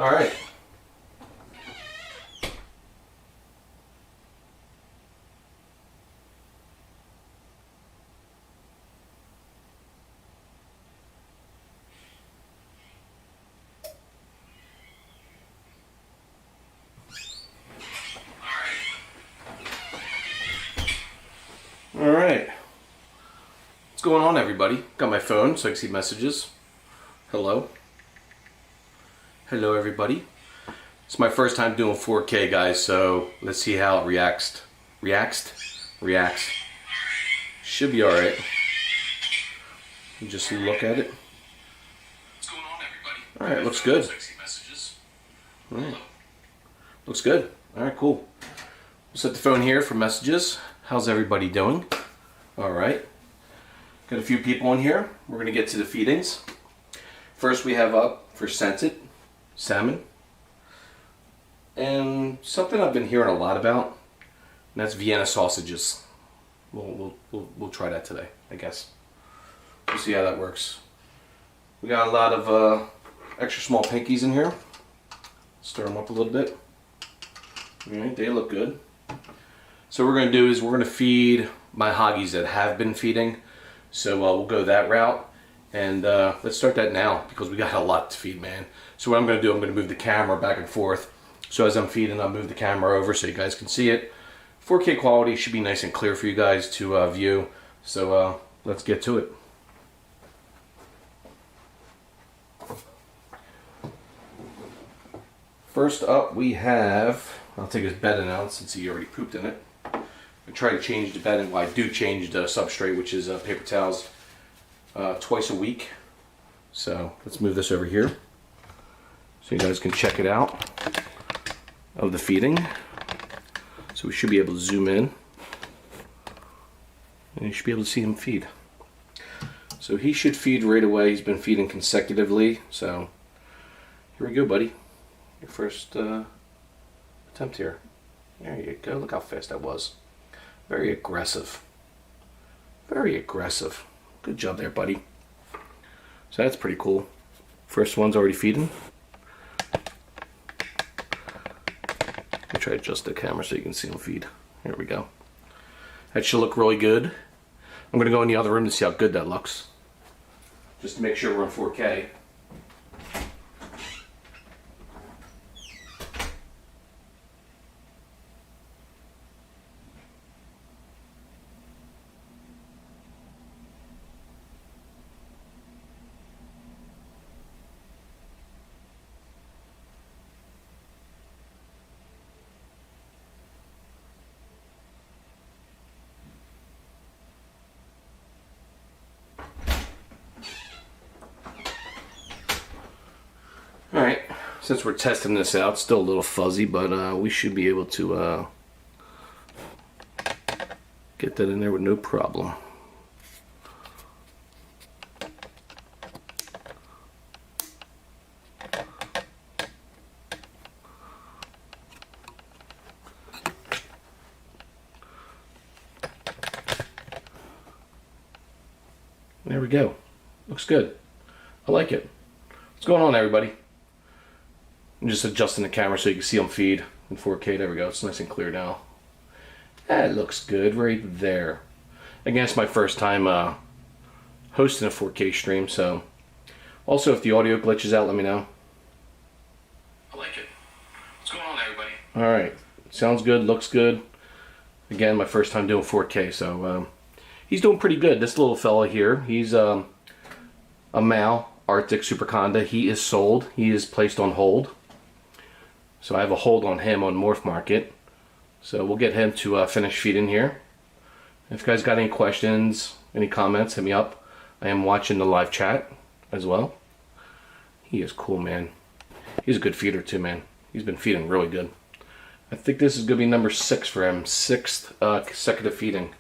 All right. All right. What's going on, everybody? Got my phone so I can see messages. Hello. Hello, everybody. It's my first time doing 4K, guys, so let's see how it reacts. Reacts. Should be all right. Just look at it. What's going on, everybody? All right, looks good. All right. Looks good. All right, cool. We'll set the phone here for messages. How's everybody doing? All right. Got a few people in here. We're going to get to the feedings. First we have up for scented salmon. And something I've been hearing a lot about, and that's Vienna sausages. We'll try that today, I guess. We'll see how that works. We got a lot of extra small pinkies in here. Stir them up a little bit. All right, they look good. So what we're going to do is we're going to feed my hoggies that have been feeding. So we'll go that route. And let's start that now because we got a lot to feed, man. So what I'm going to do, I'm going to move the camera back and forth. So as I'm feeding, I'll move the camera over so you guys can see it. 4K quality should be nice and clear for you guys to view. So let's get to it. First up we have, I'll take his bedding out since he already pooped in it. I try to change the bedding. Well, I do change the substrate, which is paper towels, twice a week. So let's move this over here so you guys can check it out of the feeding. So we should be able to zoom in and you should be able to see him feed. So he should feed right away. He's been feeding consecutively. So here we go, buddy. Your first attempt here. There you go. Look how fast that was. Very aggressive. Very aggressive. Good job there, buddy. So that's pretty cool. First one's already feeding. Let me try to adjust the camera so you can see him feed. Here we go. That should look really good. I'm going to go in the other room to see how good that looks. Just to make sure we're in 4K. Alright, since we're testing this out, still a little fuzzy, but we should be able to get that in there with no problem. There we go. Looks good. I like it. What's going on, everybody? I'm just adjusting the camera so you can see them feed in 4K. There we go. It's nice and clear now. That looks good right there. Again, it's my first time hosting a 4K stream, so also if the audio glitches out, let me know. I like it. What's going on, everybody? All right. Sounds good. Looks good. Again, my first time doing 4K, so he's doing pretty good. This little fella here, he's a male Arctic Superconda. He is sold. He is placed on hold. So I have a hold on him on Morph Market. So we'll get him to finish feeding here. If you guys got any questions, any comments, hit me up. I am watching the live chat as well. He is cool, man. He's a good feeder too, man. He's been feeding really good. I think this is going to be number 6 for him. 6th consecutive feeding.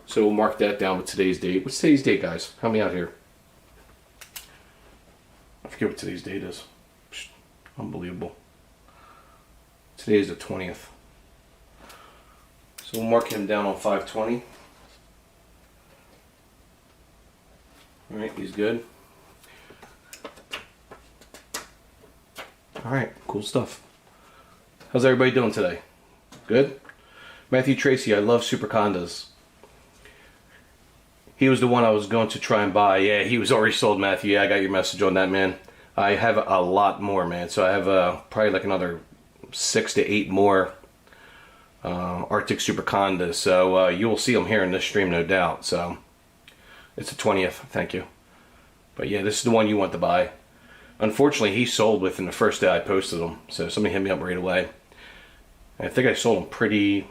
So we'll mark that down with today's date. What's today's date, guys? Help me out here. I forget what today's date is. Unbelievable. Today is the 20th. So we'll mark him down on 5/20. Alright, he's good. Alright, cool stuff. How's everybody doing today? Good? Matthew Tracy, I love Super Condas. He was the one I was going to try and buy. Yeah, he was already sold, Matthew. Yeah, I got your message on that, man. I have a lot more, man. So I have probably like another 6 to 8 more Arctic Super Condas. So you will see them here in this stream, no doubt. So it's the 20th. Thank you. But yeah, this is the one you want to buy. Unfortunately, he sold within the first day I posted them. So somebody hit me up right away. I think I sold him pretty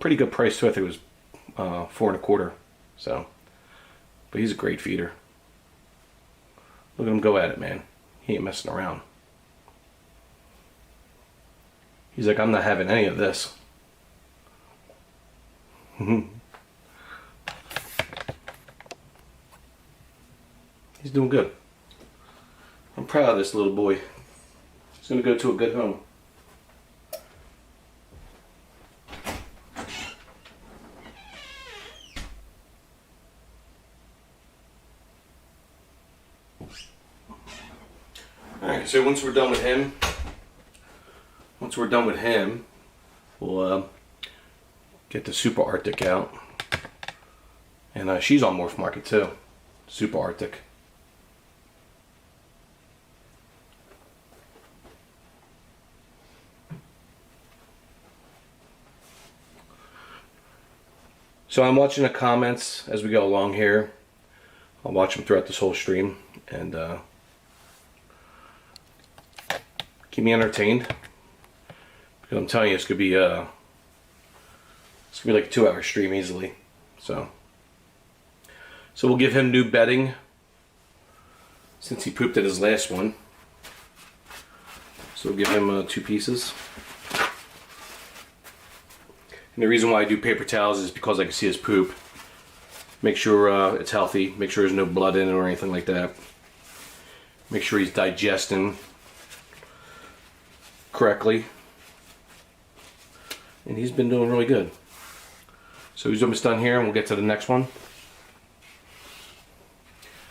good price too. I think it was $4.25. So, but he's a great feeder. Look at him go at it, man. He ain't messing around. He's like, I'm not having any of this. He's doing good. I'm proud of this little boy. He's gonna go to a good home. Alright, so once we're done with him, we'll get the Super Arctic out. And she's on Morph Market too. Super Arctic. So I'm watching the comments as we go along here. I'll watch them throughout this whole stream and keep me entertained. Because I'm telling you, it's gonna be like a 2-hour stream easily. So we'll give him new bedding since he pooped at his last one. So we'll give him 2 pieces. And the reason why I do paper towels is because I can see his poop. Make sure it's healthy. Make sure there's no blood in it or anything like that. Make sure he's digesting correctly. And he's been doing really good. So he's almost done here and we'll get to the next one.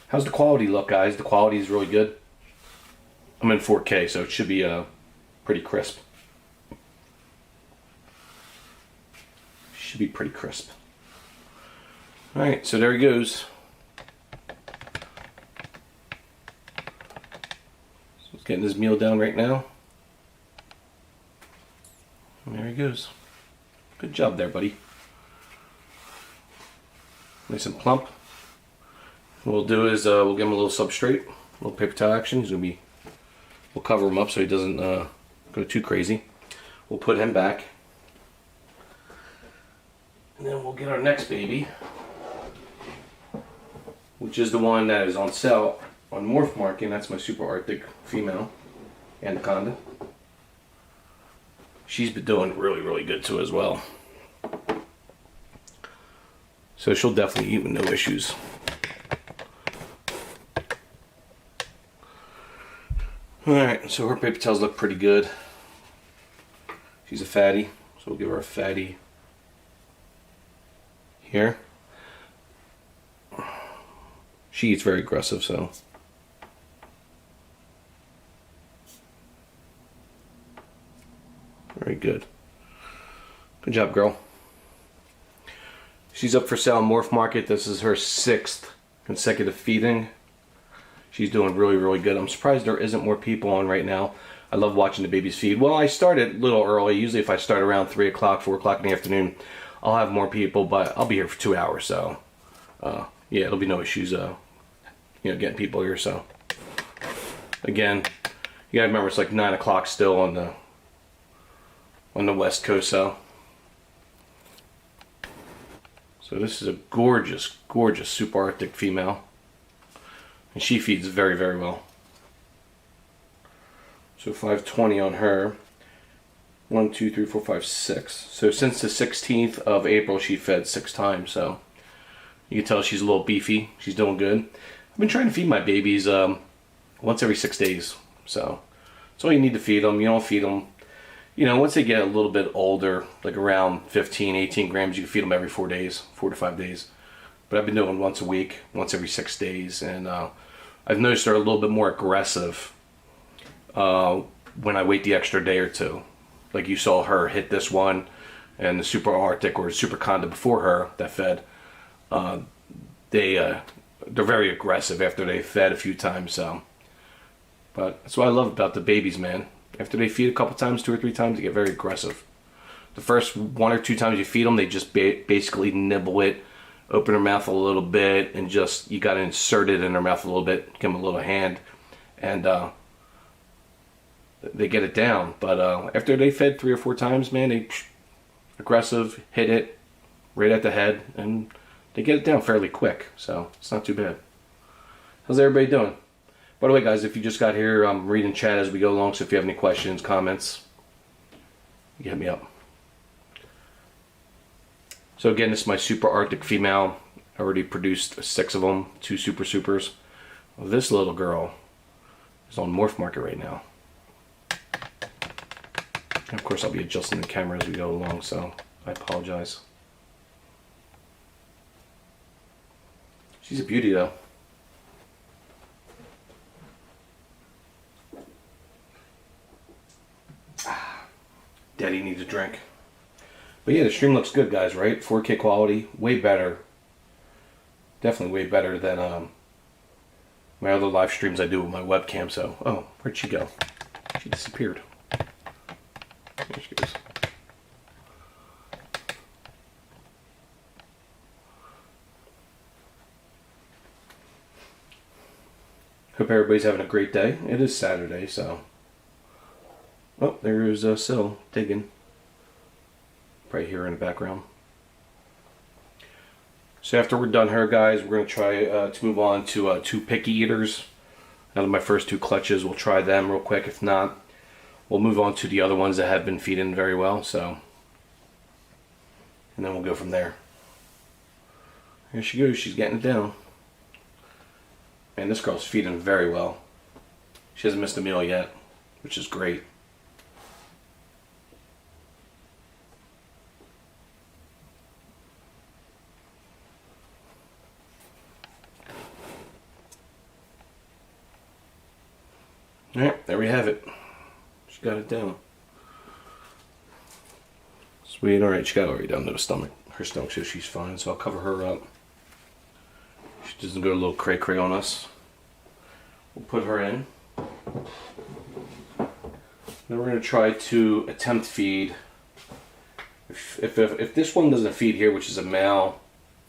How's the quality look, guys? The quality is really good. I'm in 4K, so it should be pretty crisp. Should be pretty crisp. Alright, so there he goes. So he's getting his meal down right now. And there he goes. Good job there, buddy. Nice and plump. What we'll do is we'll give him a little substrate, a little paper towel action. We'll cover him up so he doesn't go too crazy. We'll put him back. And then we'll get our next baby, which is the one that is on sale on Morph Market, and that's my Super Arctic female, Anaconda. She's been doing really, really good too as well. So she'll definitely eat with no issues. Alright, so her paper towels look pretty good. She's a fatty, so we'll give her a fatty here. She eats very aggressive, so very good. Good job, girl. She's up for sale on Morph Market. This is her 6th consecutive feeding. She's doing really, really good. I'm surprised there isn't more people on right now. I love watching the babies feed. Well, I started a little early. Usually if I start around 3 o'clock, 4 o'clock in the afternoon, I'll have more people, but I'll be here for 2 hours, so yeah, it'll be no issues getting people here. So again, you gotta remember it's like 9 o'clock still on the west coast. So this is a gorgeous, gorgeous Super Arctic female, and she feeds very, very well. So 520 on her. 1, 2, 3, 4, 5, 6. So since the 16th of April, she fed 6 times. So you can tell she's a little beefy. She's doing good. I've been trying to feed my babies once every 6 days. So that's all you need to feed them. You don't feed them, once they get a little bit older, like around 15, 18 grams, you can feed them every 4 days, 4 to 5 days. But I've been doing once a week, once every 6 days. And I've noticed they're a little bit more aggressive when I wait the extra day or two. Like you saw her hit this one, and the Super Arctic or Super Conda before her that fed, they're very aggressive after they fed a few times. So, but that's what I love about the babies, man. After they feed a couple times, 2 or 3 times, they get very aggressive. The first 1 or 2 times you feed them, they just basically nibble it, open their mouth a little bit, and just, you got to insert it in their mouth a little bit, give them a little hand, and they get it down. But after they fed 3 or 4 times, man, they aggressive, hit it right at the head, and they get it down fairly quick. So it's not too bad. How's everybody doing? By the way, guys, if you just got here, I'm reading chat as we go along, so if you have any questions, comments, you can hit me up. So again, this is my Super Arctic female. I already produced 6 of them, 2 Super Supers. Well, this little girl is on Morph Market right now. And of course, I'll be adjusting the camera as we go along, so I apologize. She's a beauty, though. Daddy needs a drink. But yeah, the stream looks good, guys, right? 4K quality, way better. Definitely way better than my other live streams I do with my webcam. So, oh, where'd she go? She disappeared. There she goes. Hope everybody's having a great day. It is Saturday, so. Oh, there's Syl digging. Right here in the background. So after we're done here, guys, we're going to try to move on to 2 picky eaters. Out of my first 2 clutches, we'll try them real quick. If not, we'll move on to the other ones that have been feeding very well. So, and then we'll go from there. Here she goes. She's getting it down. Man, this girl's feeding very well. She hasn't missed a meal yet, which is great. Alright, there we have it. She got it down. Sweet, alright, she got it already down to the stomach. Her stomach, so she's fine, so I'll cover her up. She doesn't go a little cray-cray on us. We'll put her in. Then we're going to try to attempt feed. If this one doesn't feed here, which is a male,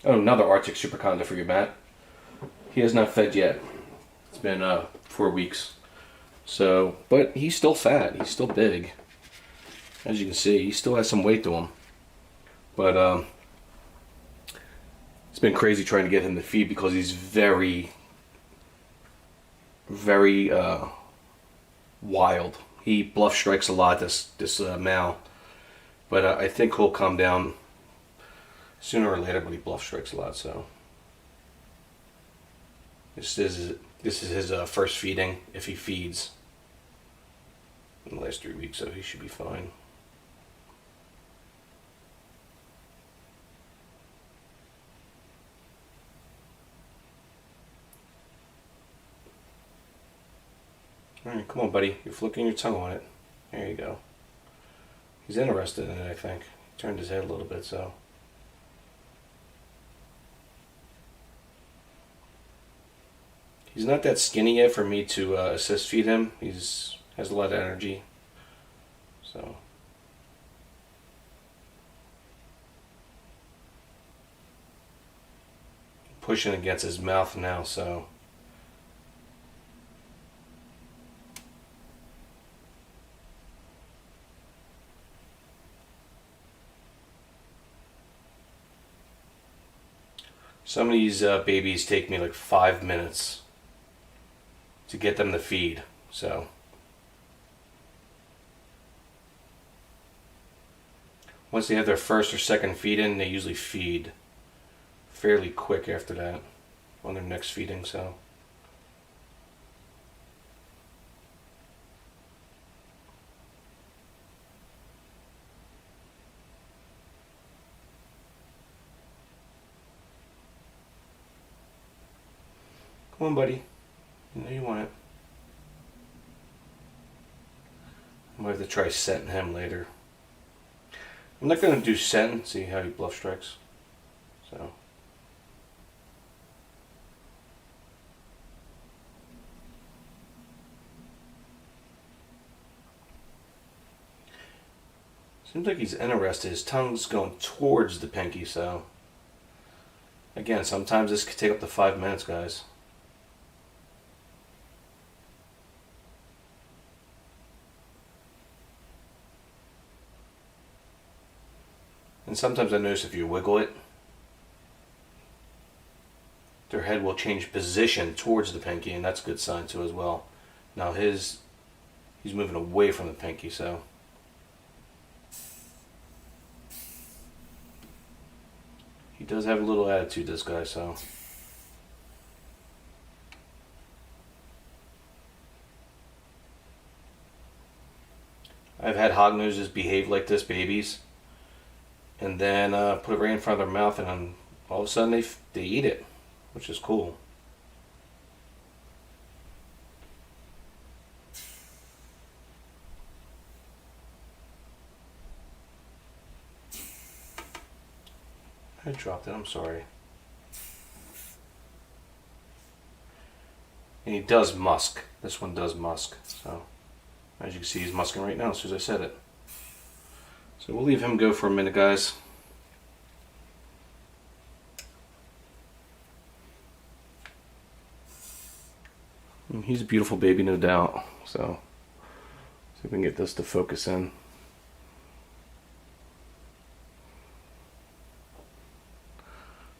oh, another Arctic Super Conda for your Matt. He has not fed yet. It's been 4 weeks. So, but he's still fat. He's still big. As you can see, he still has some weight to him. But it's been crazy trying to get him to feed because he's very, very wild. He bluff strikes a lot, this male. But I think he'll calm down sooner or later, but he bluff strikes a lot, so. This is his first feeding, if he feeds, in the last 3 weeks, so he should be fine. Alright, come on, buddy. You're flicking your tongue on it. There you go. He's interested in it, I think. He turned his head a little bit, so. He's not that skinny yet for me to assist feed him. Has a lot of energy. So. Pushing against his mouth now, so. Some of these babies take me like 5 minutes to get them to feed, so. Once they have their first or second feed in, they usually feed fairly quick after that on their next feeding, so. Come on, buddy. You know you want it. I might have to try setting him later. I'm not going to do setting, see how he bluff strikes. So. Seems like he's interested. His tongue's going towards the pinky, so. Again, sometimes this could take up to 5 minutes, guys. And sometimes I notice if you wiggle it, their head will change position towards the pinky, and that's a good sign too as well. Now he's moving away from the pinky, so. He does have a little attitude, this guy, so. I've had hognoses behave like this, babies, and then put it right in front of their mouth, and then all of a sudden they eat it, which is cool. I dropped it, I'm sorry. And he does musk. This one does musk, so as you can see, he's musking right now as soon as I said it. So we'll leave him go for a minute, guys. And he's a beautiful baby, no doubt. So see if we can get this to focus in.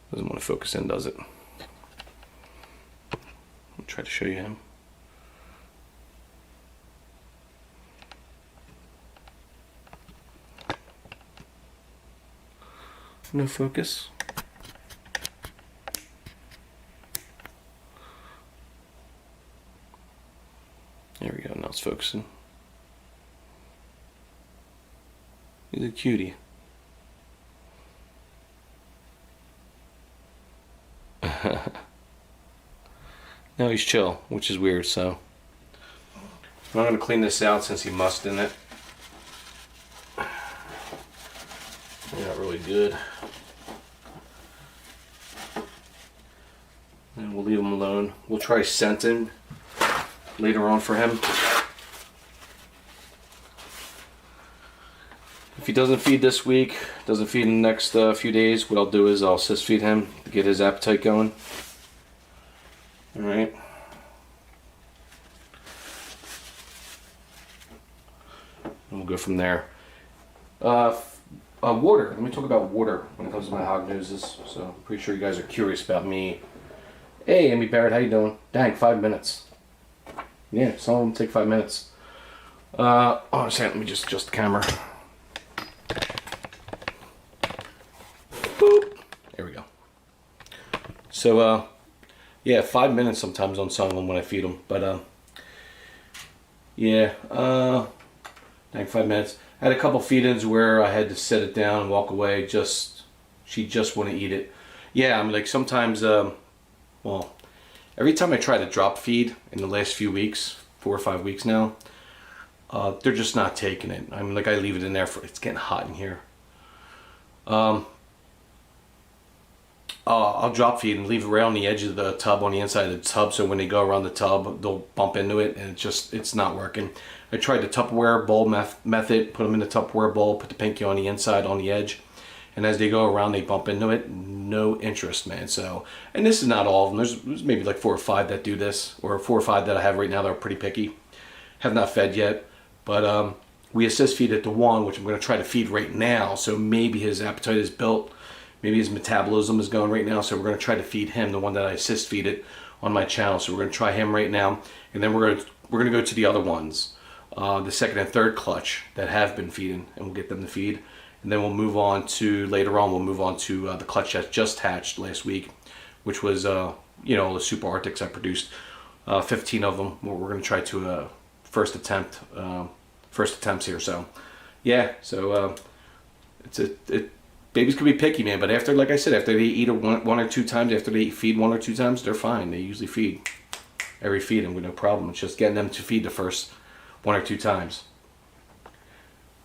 Doesn't want to focus in, does it? I'll try to show you him. No focus. There we go, now it's focusing. He's a cutie. Now he's chill, which is weird, so. I'm going to clean this out since he musked in it. Not really good. And we'll leave him alone. We'll try scenting later on for him. If he doesn't feed this week, doesn't feed in the next few days, what I'll do is I'll assist feed him to get his appetite going. Alright. And we'll go from there. Water. Let me talk about water when it comes to my hognoses. So I'm pretty sure you guys are curious about me. Hey, Amy Barrett, how you doing? Dang, 5 minutes. Yeah, some of them take 5 minutes. Oh, sorry, let me just adjust the camera. Boop. There we go. So, yeah, 5 minutes sometimes on some of them when I feed them. But, yeah, dang, 5 minutes. I had a couple feed-ins where I had to set it down and walk away. She just wouldn't eat it. Yeah, I mean, like sometimes, well, every time I try to drop feed in the last few weeks, 4 or 5 weeks now, they're just not taking it. I mean, like I leave it in there for, it's getting hot in here. I'll drop feed and leave it right on the edge of the tub, on the inside of the tub, so when they go around the tub, they'll bump into it, and it's not working. I tried the Tupperware bowl method, put them in the Tupperware bowl, put the pinky on the inside, on the edge, and as they go around, they bump into it. No interest, man. So, and this is not all of them. There's maybe like 4 or 5 that do this, or 4 or 5 that I have right now that are pretty picky. Have not fed yet, but we assist feed it to one, which I'm going to try to feed right now, so maybe his appetite is built. Maybe his metabolism is going right now, so we're going to try to feed him, the one that I assist feed it on my channel. So we're going to try him right now, and then we're going to go to the other ones, the second and third clutch that have been feeding, and we'll get them to feed. And then we'll move on to, later on, we'll move on to the clutch that just hatched last week, which was, you know, the Super Arctics I produced, 15 of them. We're going to try to first attempts here. So, yeah, so babies can be picky, man, but after, like I said, after they eat it one or two times, after they feed 1 or 2 times, they're fine. They usually feed every feed and with no problem. It's just getting them to feed the first 1 or 2 times.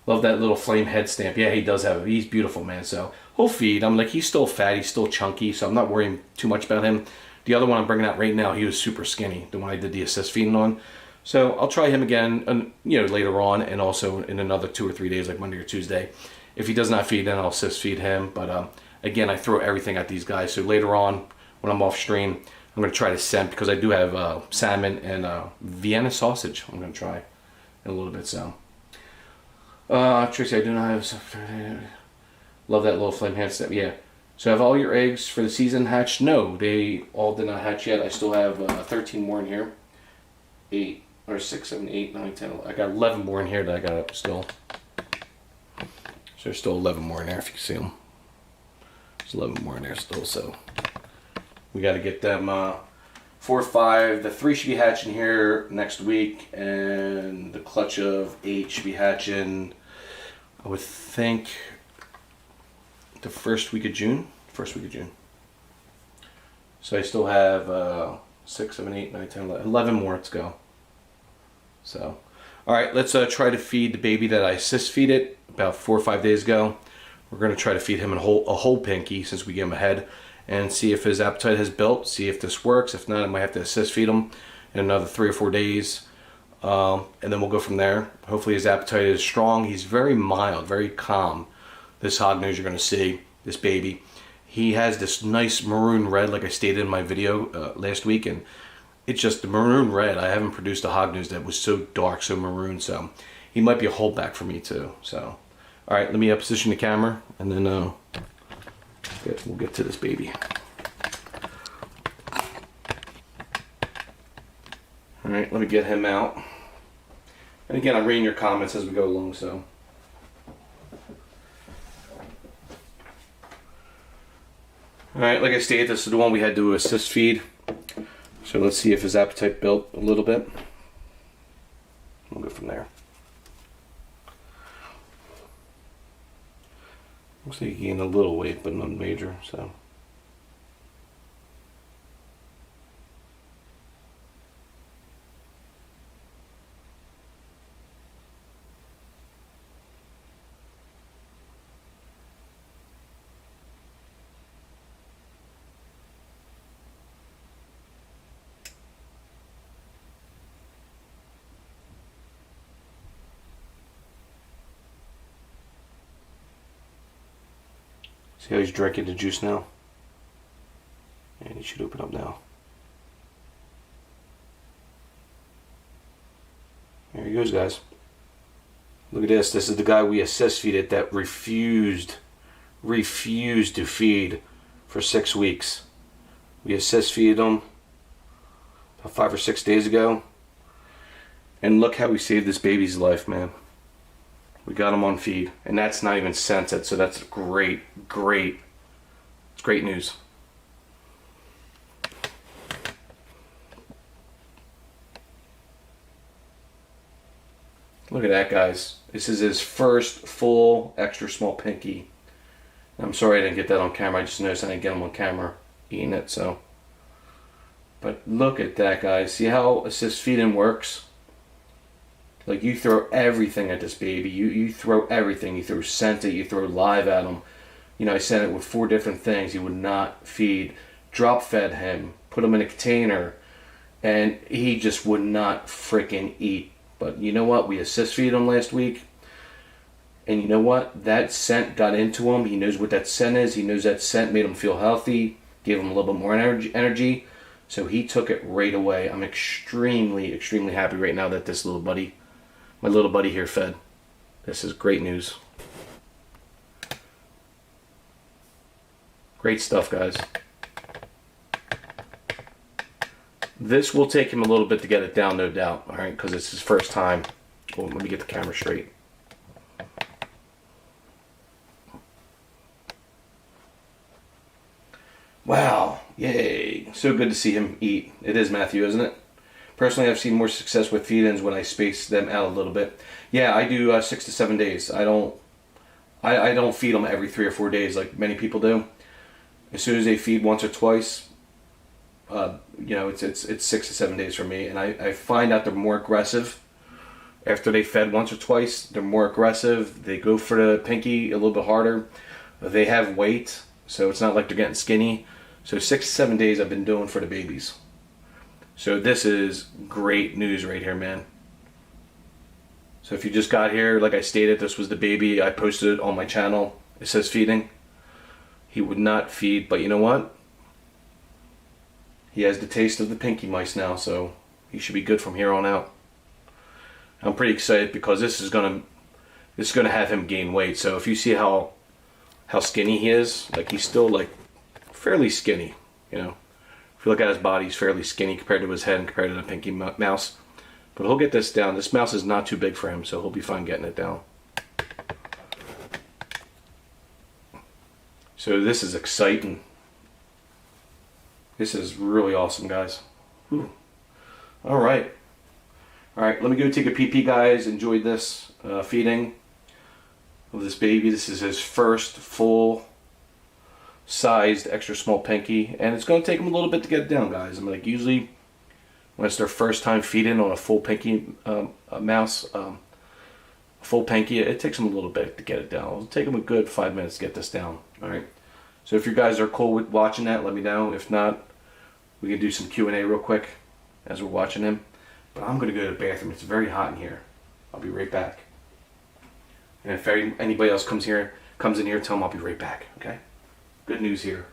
Love that little flame head stamp. Yeah, he does have it. He's beautiful, man. So he'll feed. I'm like, he's still fat. He's still chunky. So I'm not worrying too much about him. The other one I'm bringing out right now, he was super skinny. The one I did the assist feeding on. So I'll try him again, later on, and also in another 2 or 3 days, like Monday or Tuesday. If he does not feed, then I'll assist feed him. But again, I throw everything at these guys. So later on, when I'm off stream, I'm going to try to scent, because I do have salmon and Vienna sausage. I'm going to try in a little bit. So Tracy, I do not have. Love that little flame hand step. Yeah. So have all your eggs for the season hatched? No, they all did not hatch yet. I still have 13 more in here. 8 or 6, 7, 8, 9, 10. I got 11 more in here that I got still. So there's still 11 more in there if you can see them. There's 11 more in there still. So we got to get them 4 or 5. The 3 should be hatching here next week, and the clutch of 8 should be hatching, I would think, the first week of June. So I still have 6, 7, 8, 9, 10, 11 more to go. So, all right, let's try to feed the baby that I assist feed it about 4 or 5 days ago. We're going to try to feed him a whole pinky, since we gave him a head, and see if his appetite has built, see if this works. If not, I might have to assist feed him in another 3 or 4 days, and then we'll go from there. Hopefully his appetite is strong. He's very mild, very calm. This hognose you're going to see, this baby, he has this nice maroon red, like I stated in my video last week, and it's just the maroon red. I haven't produced a hognose that was so dark, so maroon, so he might be a holdback for me too. So, all right, let me position the camera, and then we'll get to this baby. All right, let me get him out. And again, I'm reading your comments as we go along, so. All right, like I stated, this is the one we had to assist feed. So let's see if his appetite built a little bit. We'll go from there. Looks like he gained a little weight, but none major, so. See how he's drinking the juice now? And he should open up now. There he goes, guys. Look at this. This is the guy we assist feeded that refused to feed for 6 weeks. We assist feeded him about 5 or 6 days ago. And look how we saved this baby's life, man. We got him on feed, and that's not even scented, so that's great. It's great news. Look at that, guys. This is his first full extra small pinky. I'm sorry I didn't get that on camera. I just noticed I didn't get him on camera eating it, so. But look at that, guys. See how assist feeding works? Like, you throw everything at this baby. You throw everything. You throw scent it. You throw live at him. You know, I sent it with 4 different things. He would not feed. Drop fed him. Put him in a container. And he just would not freaking eat. But you know what? We assist feed him last week. And you know what? That scent got into him. He knows what that scent is. He knows that scent made him feel healthy. Gave him a little bit more energy. So he took it right away. I'm extremely happy right now that this little buddy, my little buddy here, fed. This is great news. Great stuff, guys. This will take him a little bit to get it down, no doubt, all right, because it's his first time. Well, let me get the camera straight. Wow, yay. So good to see him eat. It is, Matthew, isn't it? Personally, I've seen more success with feed-ins when I space them out a little bit. Yeah, I do 6 to 7 days. I don't feed them every 3 or 4 days like many people do. As soon as they feed once or twice, you know, it's 6 to 7 days for me. And I find out they're more aggressive After they fed once or twice, they're more aggressive. They go for the pinky a little bit harder. They have weight, so it's not like they're getting skinny. So 6 to 7 days I've been doing for the babies. So this is great news right here, man. So if you just got here, like I stated, this was the baby. I posted it on my channel. It says feeding. He would not feed, but you know what? He has the taste of the pinky mice now, so he should be good from here on out. I'm pretty excited because this is gonna have him gain weight. So if you see how skinny he is, like he's still like fairly skinny, you know. If you look at his body, he's fairly skinny compared to his head and compared to the pinky mouse. But he'll get this down. This mouse is not too big for him, so he'll be fine getting it down. So this is exciting. This is really awesome, guys. Whew. All right, let me go take a pee-pee, guys. Enjoyed this feeding of this baby. This is his first full-sized extra small pinky, and it's going to take him a little bit to get it down, guys. I mean, like usually when it's their first time feeding on a full pinky mouse, full pinky, it takes them a little bit to get it down. It'll take them a good 5 minutes to get this down. All right. So if you guys are cool with watching that, let me know. If not, we can do some Q&A real quick as we're watching him. But I'm going to go to the bathroom. It's very hot in here. I'll be right back. And if anybody else comes in here, tell them I'll be right back. Okay? Good news here.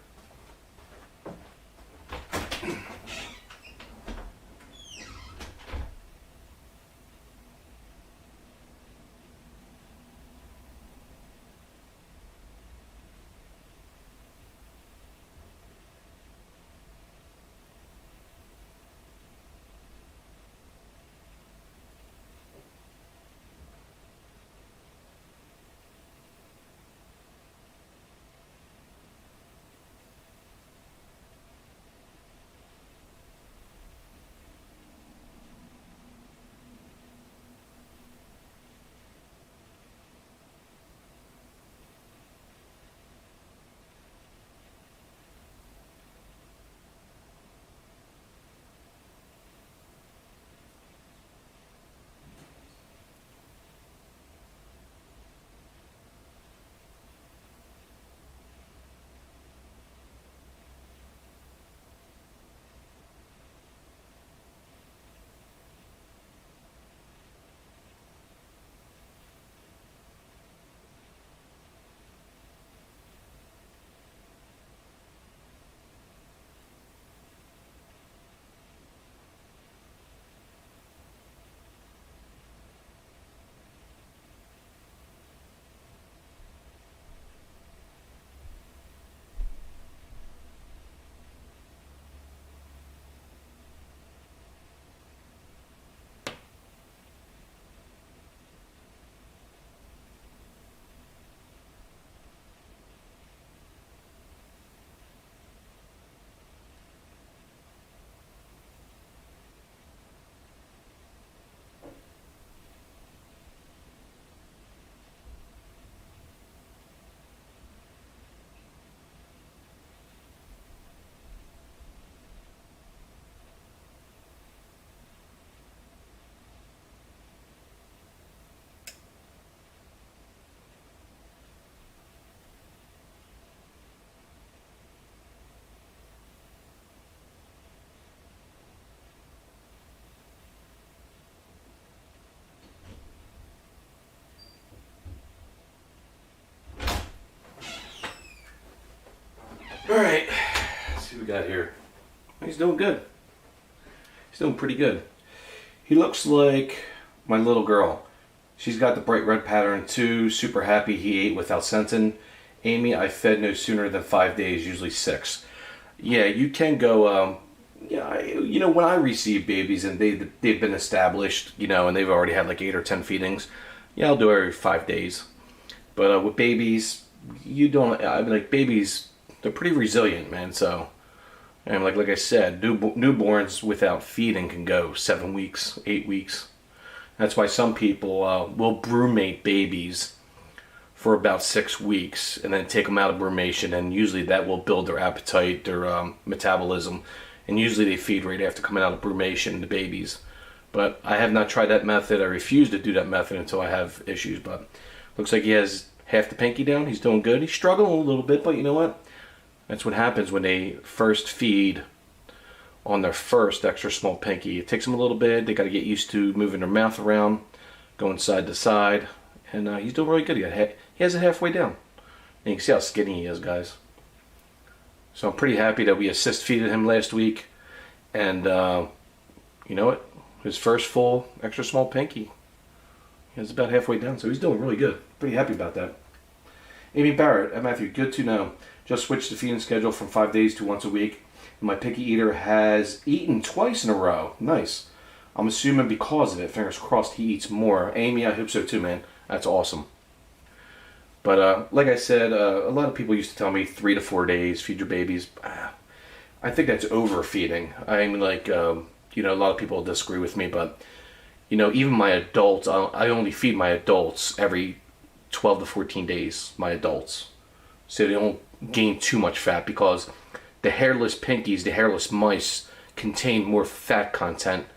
Alright, let's see what we got here. He's doing good. He's doing pretty good. He looks like my little girl. She's got the bright red pattern too. Super happy he ate without scenting. Amy, I fed no sooner than 5 days, usually 6. Yeah, you can go, you know, when I receive babies and they've been established, you know, and they've already had like 8 or 10 feedings, yeah, I'll do it every 5 days. But with babies, you don't, I mean, like babies, they're pretty resilient, man. So, and like I said, newborns without feeding can go 7 weeks, 8 weeks. That's why some people will brumate babies for about 6 weeks and then take them out of brumation, and usually that will build their appetite, their metabolism, and usually they feed right after coming out of brumation, the babies. But I have not tried that method. I refuse to do that method until I have issues. But looks like he has half the pinky down. He's doing good. He's struggling a little bit, but you know what? That's what happens when they first feed on their first extra small pinky. It takes them a little bit. They got to get used to moving their mouth around, going side to side. And he's doing really good. He has it halfway down. And you can see how skinny he is, guys. So I'm pretty happy that we assist feeded him last week. And you know what? His first full extra small pinky. He's about halfway down, so he's doing really good. Pretty happy about that. Amy Barrett, Matthew, good to know. Just switched the feeding schedule from 5 days to once a week. My picky eater has eaten twice in a row. Nice. I'm assuming because of it. Fingers crossed he eats more. Amy, I hope so too, man. That's awesome. But like I said, a lot of people used to tell me 3 to 4 days, feed your babies. I think that's overfeeding. I mean, like, you know, a lot of people disagree with me, but, you know, even my adults, I only feed my adults every 12 to 14 days, my adults. So they don't gain too much fat, because the hairless pinkies, the hairless mice, contain more fat content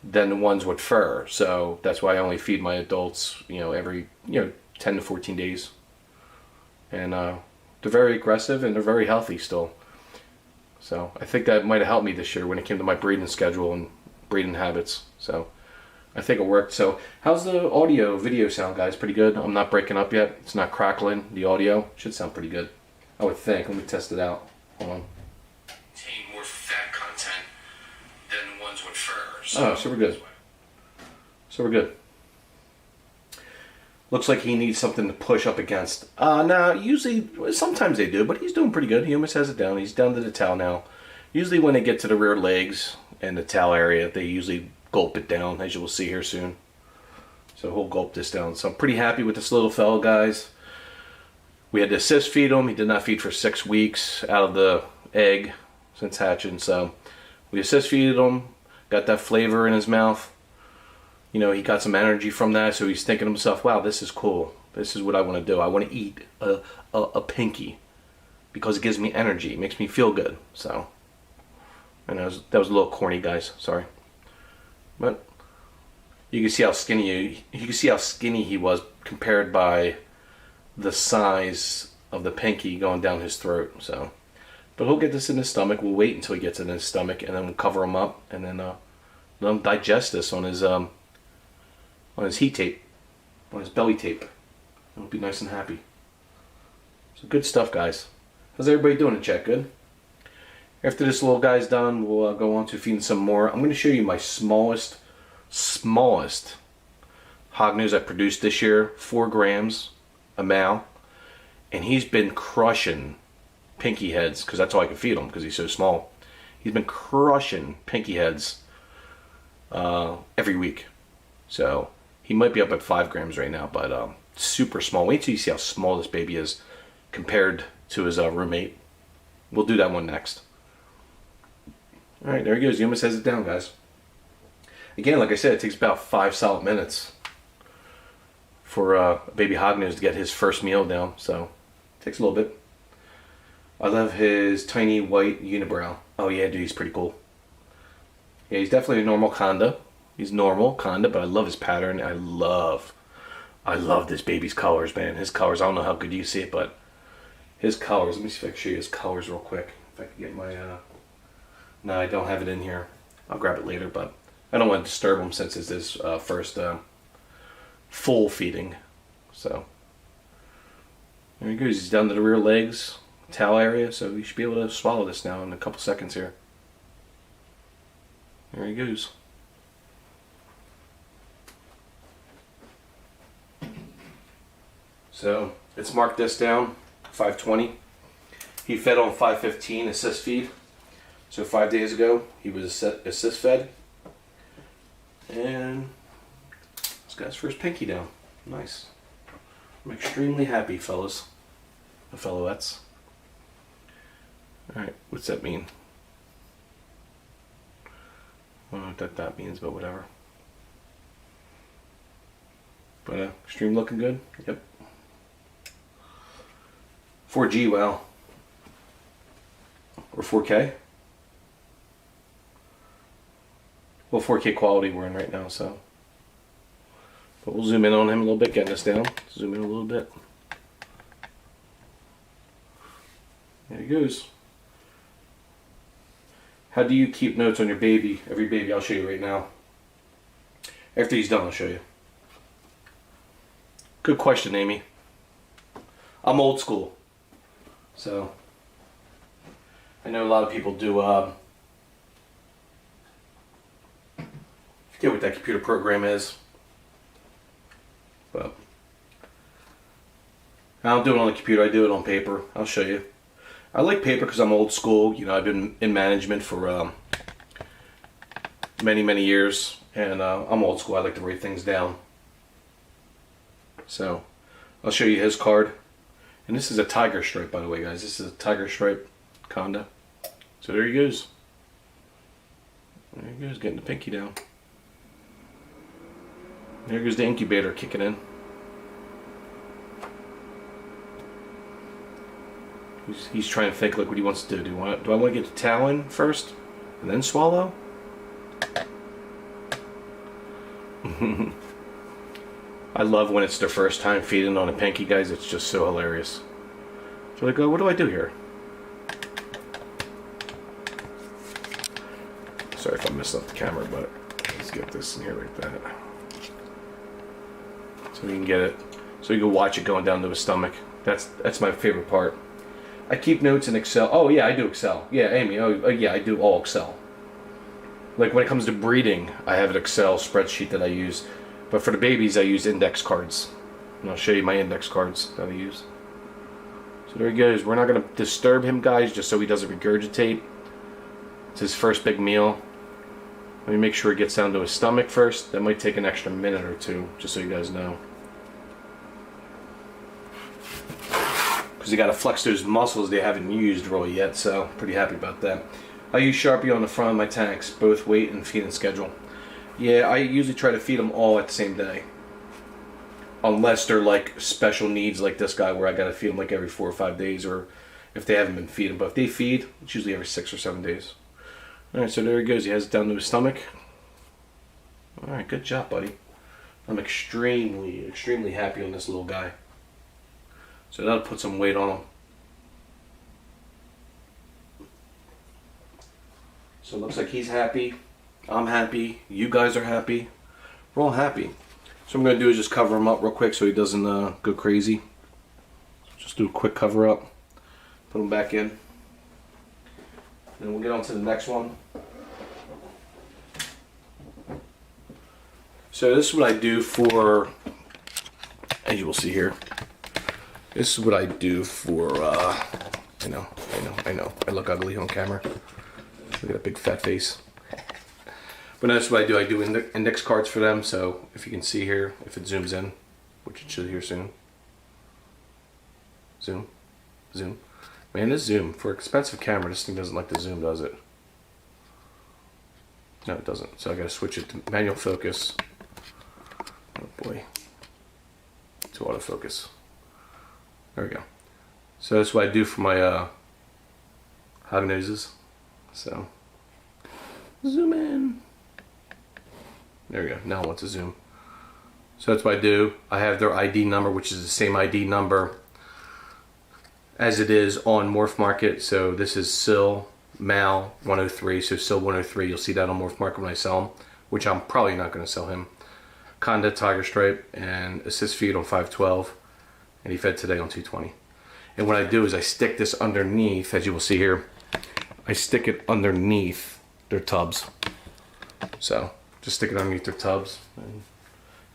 than the ones with fur. So that's why I only feed my adults, you know, every, 10 to 14 days. And they're very aggressive and they're very healthy still. So I think that might have helped me this year when it came to my breeding schedule and breeding habits. So I think it worked. So how's the audio video sound, guys? Pretty good? I'm not breaking up yet. It's not crackling. The audio should sound pretty good, I would think. Let me test it out. Hold on. Contain more fat content than the ones with fur. So we're good. So we're good. Looks like he needs something to push up against. Now, usually, sometimes they do, but he's doing pretty good. He almost has it down. He's down to the tail now. Usually when they get to the rear legs and the tail area, they usually gulp it down, as you will see here soon. So he'll gulp this down. So I'm pretty happy with this little fellow, guys. We had to assist feed him. He did not feed for 6 weeks out of the egg since hatching. So we assist feeded him, got that flavor in his mouth. You know, he got some energy from that, so he's thinking to himself, wow, this is cool. This is what I want to do. I want to eat a pinky because it gives me energy. It makes me feel good. So, and that was a little corny, guys. Sorry. But you can see how skinny he was compared by the size of the pinky going down his throat. So, but he'll get this in his stomach. We'll wait until he gets it in his stomach, and then we'll cover him up, and then let him digest this on his heat tape, on his belly tape. It'll be nice and happy. So good stuff, guys. How's everybody doing in chat? Good? After this little guy's done, we'll go on to feeding some more. I'm going to show you my smallest hognose I produced this year. 4 grams a male. And he's been crushing pinky heads, because that's all I can feed him, because he's so small. He's been crushing pinky heads every week. So he might be up at 5 grams right now, but super small. Wait till you see how small this baby is compared to his roommate. We'll do that one next. Alright, there he goes. He almost has it down, guys. Again, like I said, it takes about 5 solid minutes for baby Hognose to get his first meal down, so it takes a little bit. I love his tiny white unibrow. Oh yeah, dude, he's pretty cool. Yeah, he's definitely a normal Conda. He's normal, kinda, but I love his pattern. I love this baby's colors, man. His colors, I don't know how good you see it, but his colors, let me see if I can show you his colors real quick. If I can get my, no, I don't have it in here. I'll grab it later, but I don't want to disturb him since it's his first full feeding. So, there he goes. He's down to the rear legs, tail area, so he should be able to swallow this now in a couple seconds here. There he goes. So let's mark this down, 520. He fed on 515 assist feed. So 5 days ago he was assist fed. And he's got his first pinky down. Nice. I'm extremely happy, fellas and fellowettes. Alright, what's that mean? I don't know what that means, but whatever. But stream looking good. Yep. 4G, wow. Or 4K. well, 4K quality we're in right now, so. But we'll zoom in on him a little bit, getting this down. Zoom in a little bit. There he goes. How do you keep notes on your baby? Every baby, I'll show you right now. After he's done, I'll show you. Good question, Amy. I'm old school. So, I know a lot of people do, forget what that computer program is. But, I don't do it on the computer, I do it on paper. I'll show you. I like paper because I'm old school. You know, I've been in management for many, many years. And I'm old school. I like to write things down. So, I'll show you his card. And this is a tiger stripe, by the way, guys. This is a tiger stripe conda. So there he goes. There he goes, getting the pinky down. There goes the incubator kicking in. He's trying to think like what he wants to do. Do I want to get the talon first and then swallow? I love when it's their first time feeding on a pinky, guys. It's just so hilarious. So they go, what do I do here? Sorry if I messed up the camera, but let's get this in here like that. So you can get it. So you can watch it going down to his stomach. That's my favorite part. I keep notes in Excel. Oh yeah, I do Excel. Yeah, Amy. Oh yeah, I do all Excel. Like when it comes to breeding, I have an Excel spreadsheet that I use. But for the babies, I use index cards. And I'll show you my index cards that I use. So there he goes. We're not going to disturb him, guys, just so he doesn't regurgitate. It's his first big meal. Let me make sure it gets down to his stomach first. That might take an extra minute or two, just so you guys know. Because you got to flex those muscles they haven't used really yet, so pretty happy about that. I use Sharpie on the front of my tanks, both weight and feeding schedule. Yeah, I usually try to feed them all at the same day. Unless they're like special needs like this guy where I got to feed them like every 4 or 5 days, or if they haven't been feeding. But if they feed, it's usually every 6 or 7 days. Alright, so there he goes. He has it down to his stomach. Alright, good job, buddy. I'm extremely, extremely happy on this little guy. So that'll put some weight on him. So it looks like he's happy. I'm happy. You guys are happy. We're all happy. So what I'm going to do is just cover him up real quick so he doesn't go crazy. Just do a quick cover up. Put him back in. Then we'll get on to the next one. So this is what I do for, as you will see here. This is what I do for, I know. I look ugly on camera. Look at that big fat face. But that's what I do. I do index cards for them. So if you can see here, if it zooms in, which it should here soon. Zoom. Zoom. Man, this zoom. For an expensive camera, this thing doesn't like to zoom, does it? No, it doesn't. So I gotta switch it to manual focus. Oh boy. To autofocus. There we go. So that's what I do for my Hognoses. So zoom in. There we go. Now I want to zoom. So that's what I do. I have their ID number, which is the same ID number as it is on Morph Market. So this is Sil Mal 103. So Sil 103, you'll see that on Morph Market when I sell him, which I'm probably not going to sell him. Conda Tiger Stripe and assist feed on 512, and he fed today on 220. And what I do is I stick this underneath, as you will see here. I stick it underneath their tubs. So just stick it underneath their tubs and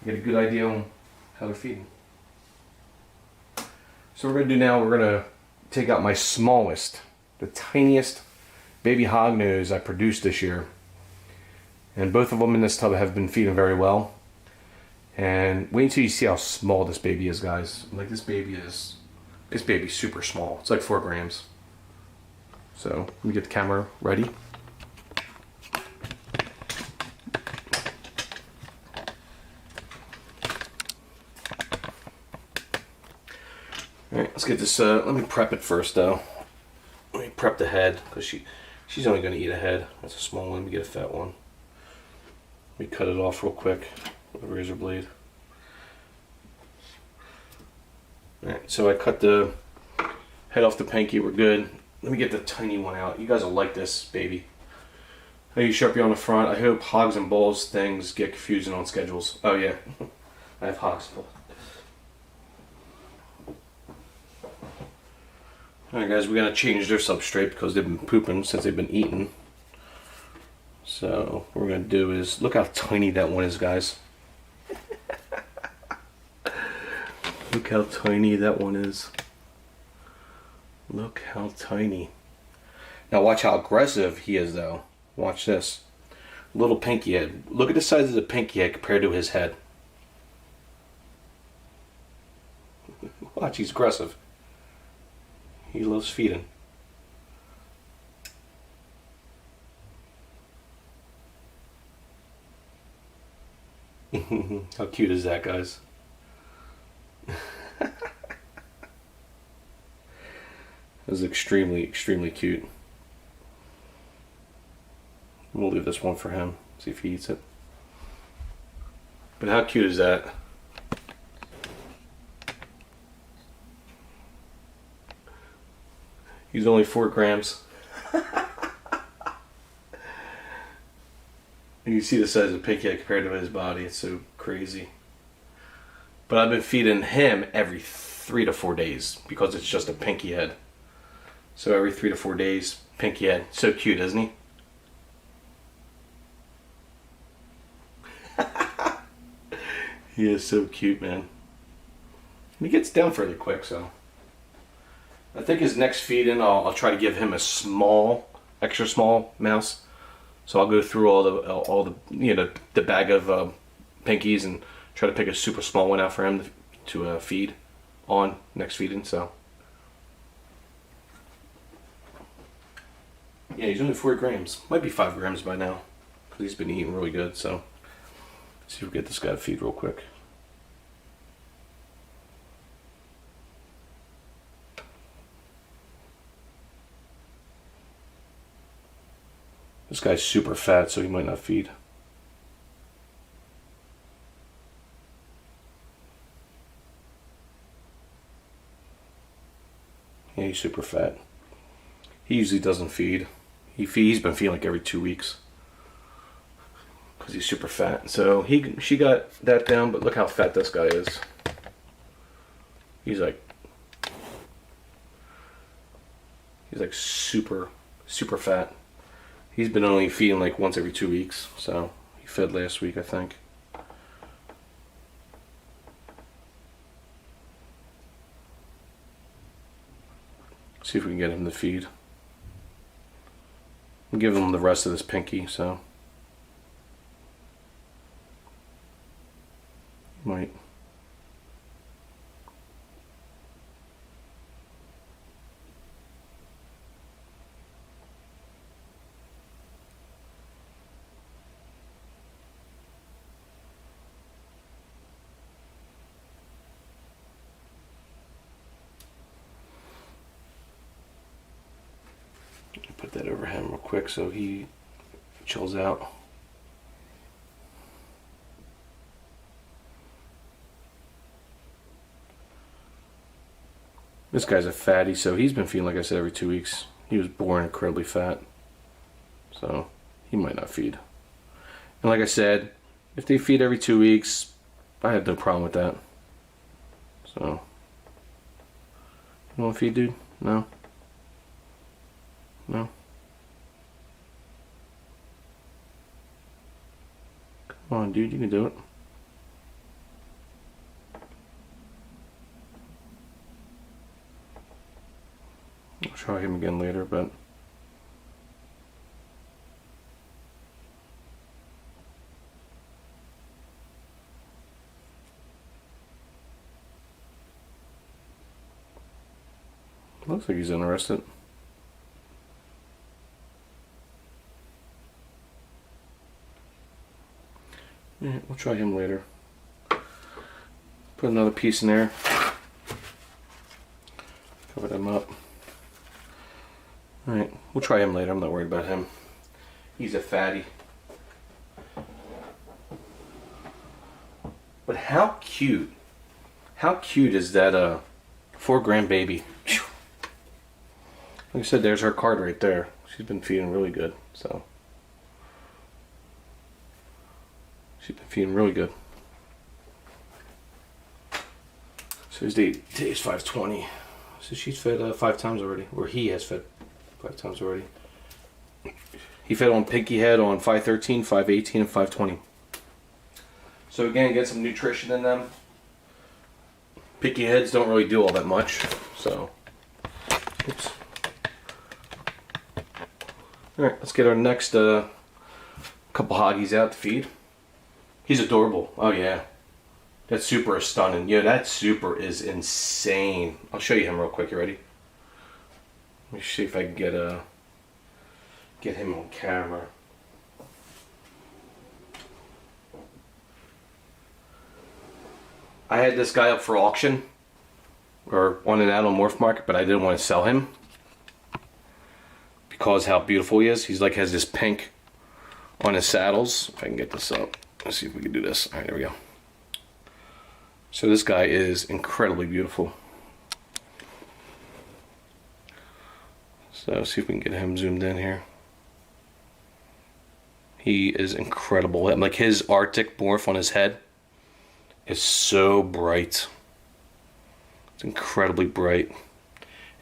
get a good idea on how they're feeding. So what we're going to do now, we're going to take out my smallest, the tiniest baby hognose I produced this year. And both of them in this tub have been feeding very well. And wait until you see how small this baby is, guys. Like this baby's super small. It's like 4 grams. So let me get the camera ready. Alright, let's get this, let me prep it first though. Let me prep the head, because she's only going to eat a head. That's a small one, let me get a fat one. Let me cut it off real quick with a razor blade. Alright, so I cut the head off the pinky, we're good. Let me get the tiny one out. You guys will like this baby. I use Sharpie on the front. I hope hogs and bulls things get confusing on schedules. Oh yeah, I have hogs and bulls. Alright guys, we're going to change their substrate because they've been pooping since they've been eating. So what we're going to do is, look how tiny that one is, guys. Look how tiny that one is. Look how tiny. Now watch how aggressive he is though. Watch this. Little pinky head. Look at the size of the pinky head compared to his head. Watch, he's aggressive. He loves feeding. How cute is that, guys? It was extremely, extremely cute. We'll leave this one for him, see if he eats it. But how cute is that? He's only 4 grams. And you see the size of the pinky head compared to his body. It's so crazy. But I've been feeding him every 3 to 4 days because it's just a pinky head. So every 3 to 4 days, pinky head. So cute, isn't he? He is so cute, man. And he gets down fairly quick, so. I think his next feed-in, I'll try to give him a small, extra small mouse. So I'll go through all the you know, the bag of pinkies and try to pick a super small one out for him to feed on next feed-in. So yeah, he's only 4 grams. Might be 5 grams by now because he's been eating really good. So let's see if we get this guy to feed real quick. This guy's super fat, so he might not feed. Yeah, he's super fat. He usually doesn't feed. He's been feeding like every 2 weeks because he's super fat. So she got that down, but look how fat this guy is. He's like super fat. He's been only feeding like once every 2 weeks, so he fed last week, I think. See if we can get him to feed. I'm giving him the rest of this pinky, so he might. Put that over him real quick so he chills out. This guy's a fatty, so he's been feeding, like I said, every 2 weeks. He was born incredibly fat, so he might not feed. And like I said, if they feed every 2 weeks, I have no problem with that. So, you want to feed, dude? No? No? Come on, dude, you can do it. I'll try him again later, but looks like he's interested. Yeah, we'll try him later. Put another piece in there. Cover them up. Alright, we'll try him later. I'm not worried about him. He's a fatty. But how cute is that 4 gram baby? Whew. Like I said, there's her card right there. She's been feeding really good, so she's been feeding really good. So today's 5/20. So she's fed 5 times already, or he has fed 5 times already. He fed on Pinky Head on 5/13, 5/18, and 5/20. So again, get some nutrition in them. Pinky Heads don't really do all that much, so. Oops. All right, let's get our next couple Hoggies out to feed. He's adorable. Oh yeah. That super is stunning. Yeah, that super is insane. I'll show you him real quick. You ready? Let me see if I can get him on camera. I had this guy up for auction, or on an animal morph market, but I didn't want to sell him because how beautiful he is. He's like has this pink on his saddles. If I can get this up, let's see if we can do this. All right, there we go. So this guy is incredibly beautiful. So see if we can get him zoomed in here. He is incredible. Like his Arctic morph on his head is so bright. It's incredibly bright. And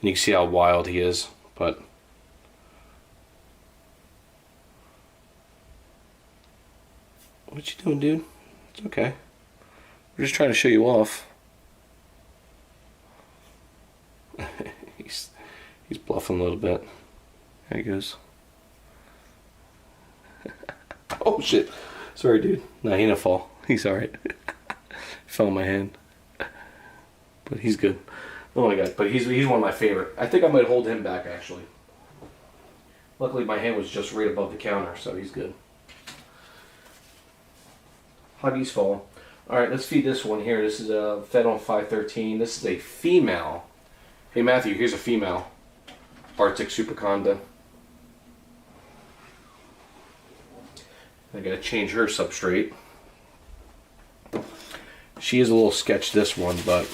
you can see how wild he is, but what you doing, dude? It's okay. We're just trying to show you off. he's bluffing a little bit. There he goes. Oh shit. Sorry, dude. No, he didn't fall. He's alright. Fell in my hand. But he's good. Oh my god. But he's one of my favorite. I think I might hold him back actually. Luckily my hand was just right above the counter, so he's good. Huggies fall. Alright, let's feed this one here. This is fed on 5/13. This is a female. Hey Matthew, here's a female Arctic Superconda. I gotta change her substrate. She is a little sketch, this one, but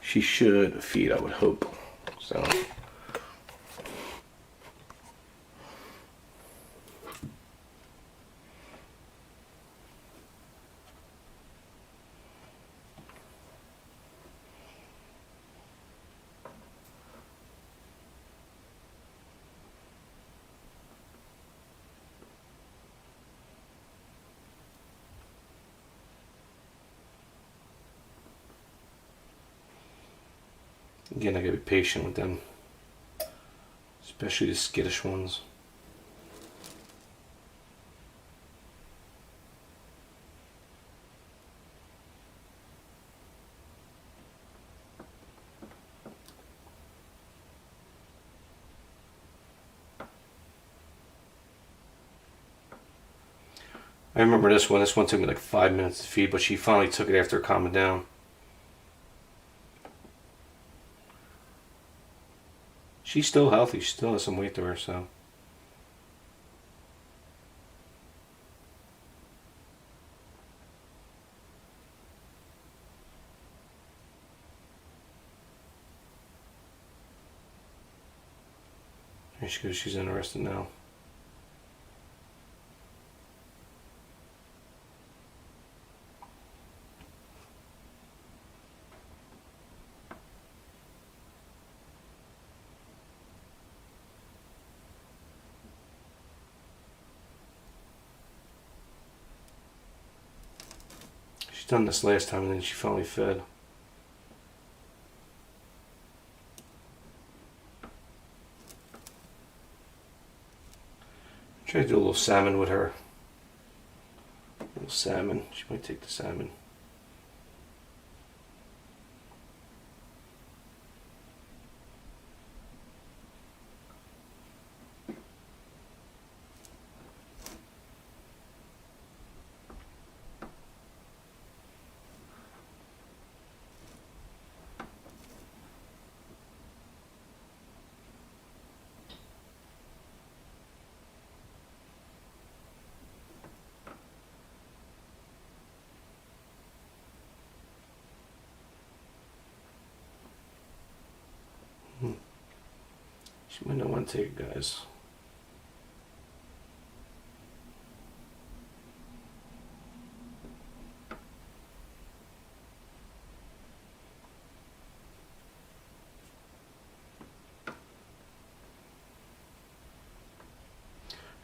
she should feed, I would hope. So again, I gotta be patient with them, especially the skittish ones. I remember this one. This one took me like 5 minutes to feed, but she finally took it after calming down. She's still healthy. She still has some weight to her, so. There she goes. She's interested now. She's done this last time and then she finally fed. Try to do a little salmon with her. A little salmon. She might take the salmon. She might not want to take it, guys.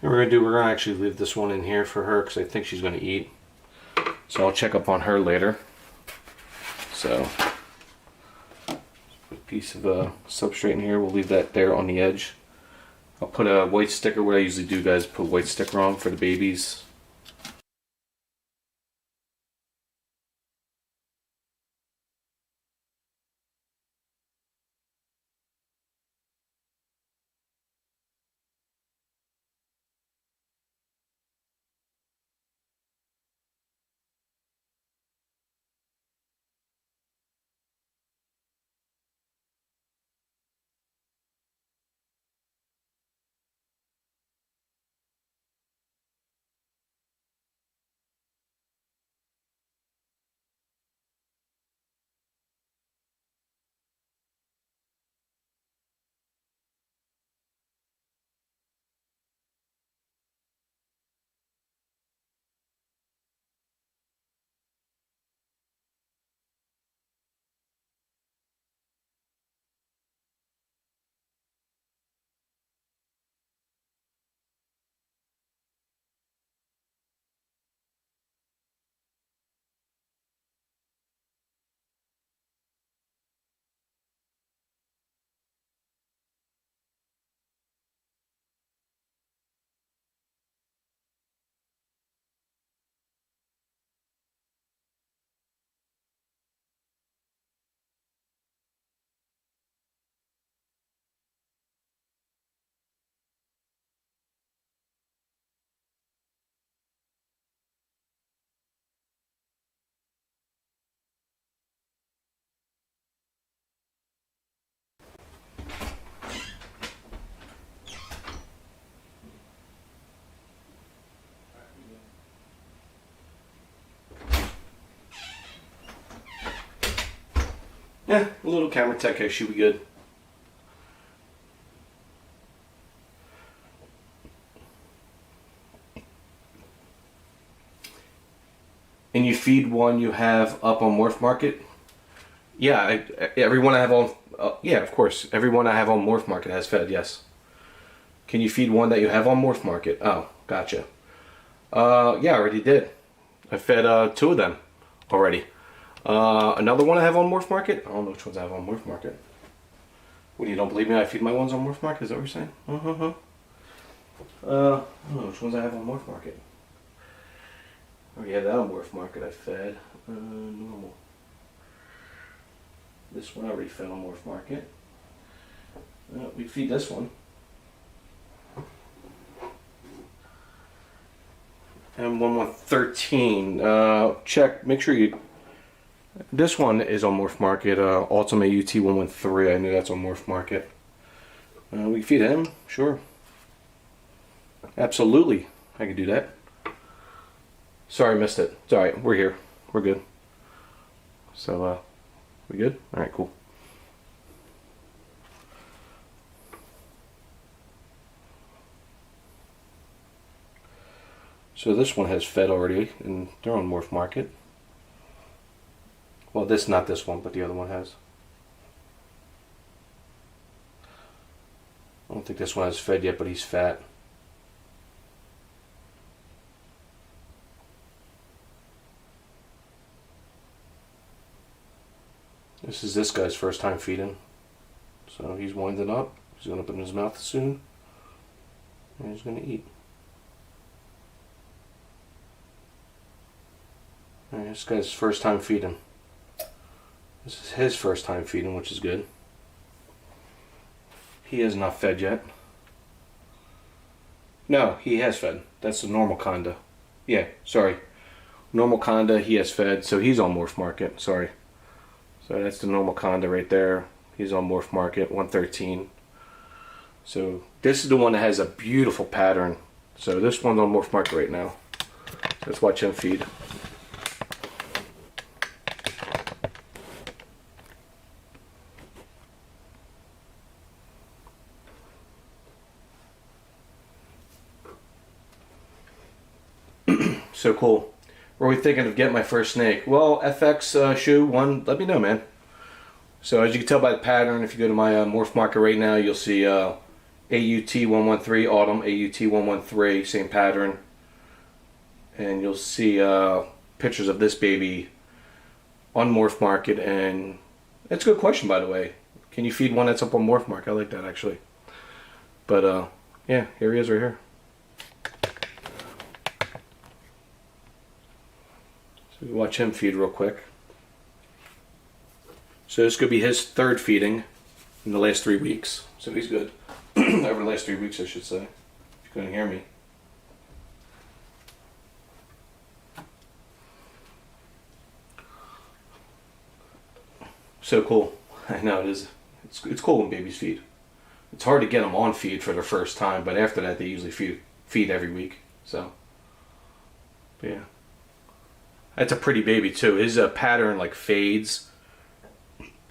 And we're gonna actually leave this one in here for her because I think she's gonna eat. So I'll check up on her later. So put a piece of substrate in here. We'll leave that there on the edge. I'll put a white sticker. What I usually do, guys, put white sticker on for the babies. Yeah, a little camera tech here should be good. And you feed one you have up on Morph Market? Yeah, everyone I have on, yeah, of course. Everyone I have on Morph Market has fed, yes. Can you feed one that you have on Morph Market? Oh, gotcha. Yeah, I already did. I fed 2 of them already. Another one I have on Morph Market? I don't know which ones I have on Morph Market. What, you don't believe me? I feed my ones on Morph Market? Is that what you're saying? I don't know which ones I have on Morph Market. Oh yeah, that on Morph Market I fed. Normal. This one I already fed on Morph Market. We feed this one. And 1113. Check, make sure you... This one is on Morph Market. Ultimate UT 113. I knew that's on Morph Market. We feed him, sure. Absolutely, I could do that. Sorry, I missed it. It's alright, we're here. We're good. So, we good? Alright, cool. So this one has fed already, and they're on Morph Market. Well, not this one, but the other one has. I don't think this one has fed yet, but he's fat. This is this guy's first time feeding. So he's winding up. He's going to open his mouth soon. And he's going to eat. Alright, this guy's first time feeding. This is his first time feeding, which is good. He has not fed yet. No, he has fed. That's the normal conda. Yeah, sorry. Normal conda, he has fed, so he's on Morph Market. Sorry. So that's the normal conda right there. He's on Morph Market, 113. So this is the one that has a beautiful pattern. So this one's on Morph Market right now. Let's watch him feed. So cool. Where are we thinking of getting my first snake? Well, FX shoe one, let me know, man. So as you can tell by the pattern, if you go to my morph market right now, you'll see AUT113 Autumn, AUT113, same pattern. And you'll see pictures of this baby on morph market. And that's a good question, by the way. Can you feed one that's up on morph market? I like that, actually. But yeah, here he is right here. So we watch him feed real quick. So this could be his third feeding in the last 3 weeks. So he's good. Over the last 3 weeks, I should say. If you couldn't hear me. So cool. I know it is. It's cool when babies feed. It's hard to get them on feed for their first time, but after that they usually feed every week. So, but yeah. That's a pretty baby too. His pattern like fades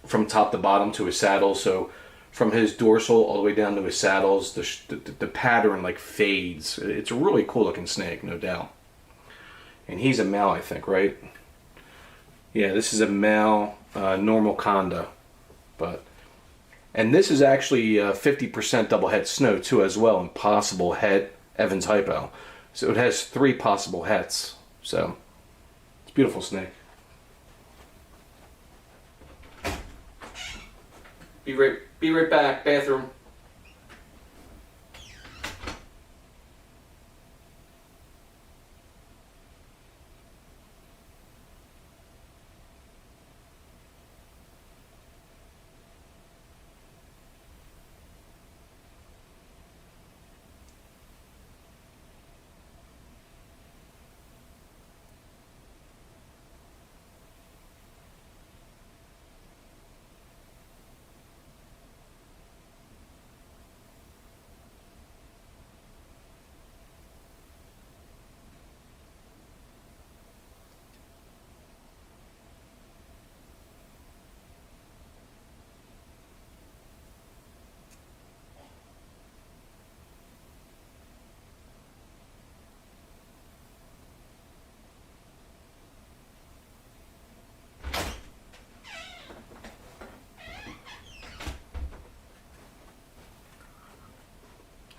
from top to bottom to his saddle. So from his dorsal all the way down to his saddles, the pattern like fades. It's a really cool looking snake, no doubt. And he's a male, I think, right? Yeah, this is a male normal conda, and this is actually 50% double head snow too as well, and possible het Evans hypo. So it has 3 possible hets. So it's a beautiful snake. Be right back. Bathroom.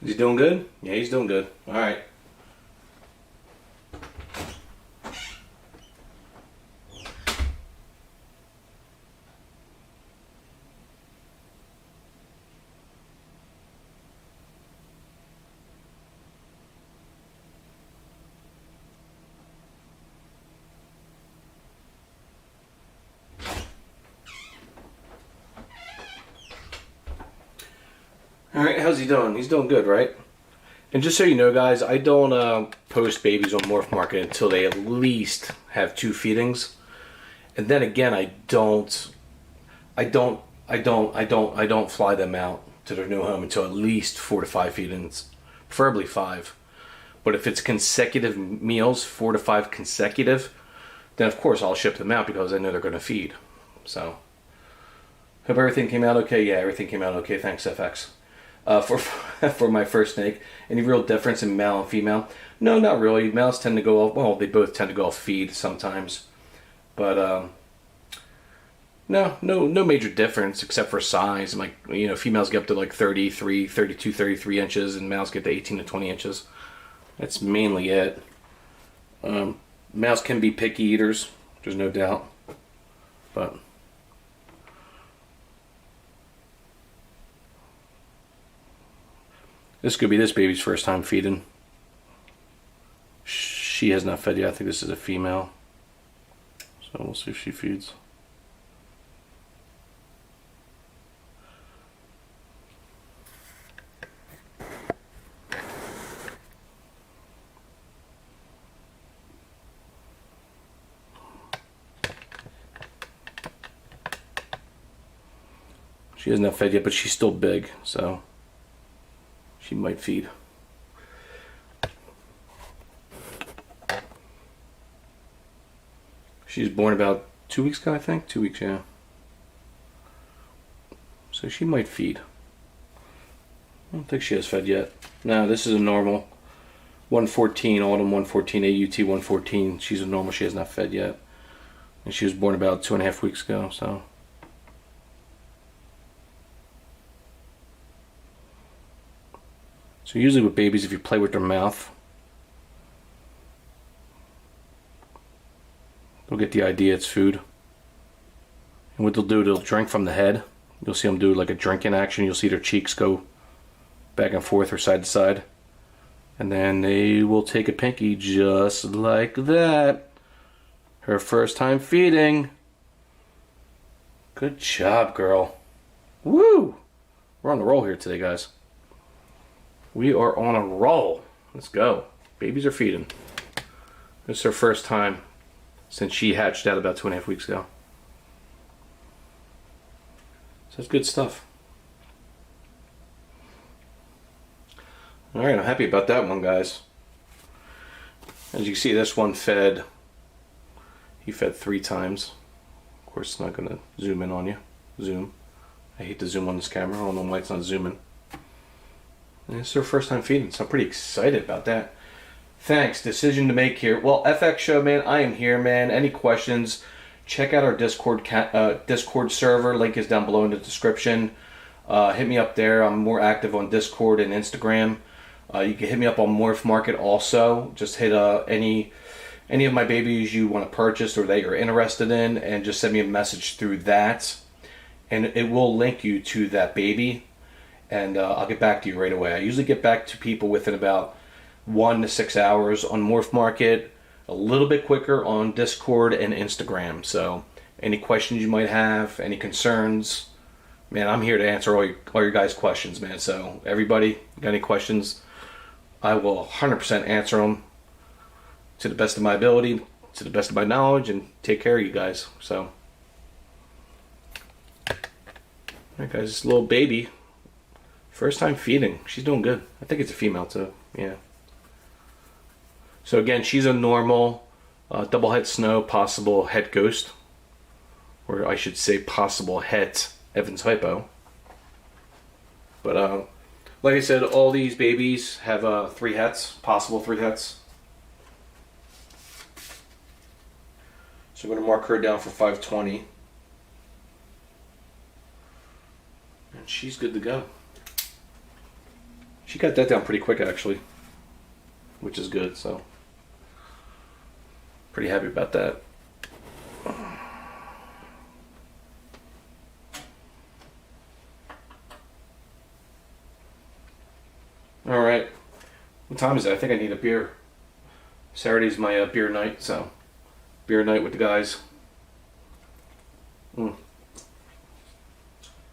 Is he doing good? Yeah, he's doing good. All right. Alright, how's he doing? He's doing good, right? And just so you know, guys, I don't post babies on Morph Market until they at least have 2 feedings. And then again, I don't fly them out to their new home until at least 4 to 5 feedings, preferably 5. But if it's consecutive meals, 4 to 5 consecutive, then of course I'll ship them out because I know they're going to feed. So, hope everything came out okay. Yeah, everything came out okay. Thanks, FX. For my first snake. Any real difference in male and female? No, not really. Males tend to go off, well, they both tend to go off feed sometimes. But, no major difference except for size. Like, you know, females get up to like 32, 33 inches, and males get to 18 to 20 inches. That's mainly it. Males can be picky eaters, there's no doubt. But this could be this baby's first time feeding. She has not fed yet. I think this is a female. So we'll see if she feeds. She has not fed yet, but she's still big, so she might feed. She's born about 2 weeks ago, I think. 2 weeks, yeah. So she might feed. I don't think she has fed yet. No, this is a normal 114, Autumn 114, AUT 114. She's a normal. She has not fed yet. And she was born about 2.5 weeks ago, so. So usually with babies, if you play with their mouth, they'll get the idea it's food. And what they'll do, they'll drink from the head. You'll see them do like a drinking action. You'll see their cheeks go back and forth or side to side. And then they will take a pinky just like that. Her first time feeding. Good job, girl. Woo! We're on the roll here today, guys. We are on a roll. Let's go. Babies are feeding. This is her first time since she hatched out about 2.5 weeks ago. So that's good stuff. Alright, I'm happy about that one, guys. As you see, this one fed. He fed 3 times. Of course, it's not going to zoom in on you. Zoom. I hate to zoom on this camera. I don't know why it's not zooming. And it's their first time feeding, so I'm pretty excited about that. Thanks. Decision to make here. Well, FX Show, man, I am here, man. Any questions, check out our Discord server. Link is down below in the description. Hit me up there. I'm more active on Discord and Instagram. You can hit me up on Morph Market also. Just hit any of my babies you want to purchase or that you're interested in, and just send me a message through that. And it will link you to that baby. And I'll get back to you right away. I usually get back to people within about 1 to 6 hours on Morph Market, a little bit quicker on Discord and Instagram. So any questions you might have, any concerns, man, I'm here to answer all your guys' questions, man. So everybody, got any questions, I will 100% answer them to the best of my ability, to the best of my knowledge, and take care of you guys. So, all right, guys, this little baby. First time feeding. She's doing good. I think it's a female too. Yeah. So again, she's a normal double het snow, possible het ghost. Or I should say possible het Evans hypo. But like I said, all these babies have 3 hets, possible 3 hets. So I'm going to mark her down for 520. And she's good to go. She got that down pretty quick, actually, which is good, so pretty happy about that. Alright, what time is it? I think I need a beer. Saturday's my beer night, so beer night with the guys.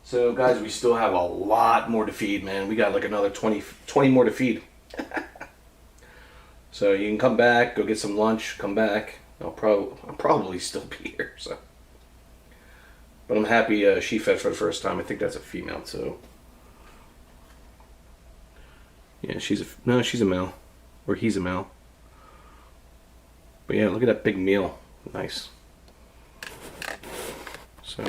So guys, we still have a lot more to feed, man. We got like another 20 more to feed. So you can come back, go get some lunch, come back. I'll probably still be here. So, but I'm happy she fed for the first time. I think that's a female too. Yeah, she's a male, or he's a male. But yeah, look at that big meal. Nice. So.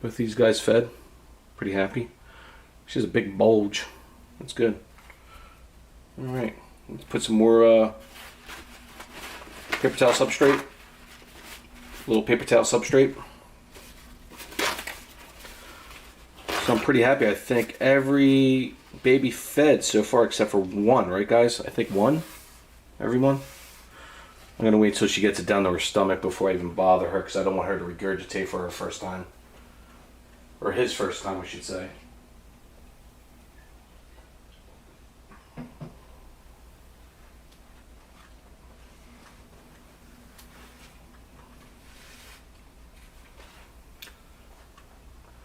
Both these guys fed. Pretty happy. She has a big bulge. That's good. Alright. Let's put some more paper towel substrate. A little paper towel substrate. So I'm pretty happy. I think every baby fed so far except for one, right guys? I think one. Everyone. I'm going to wait till she gets it down to her stomach before I even bother her, because I don't want her to regurgitate for her first time. Or his first time, I should say.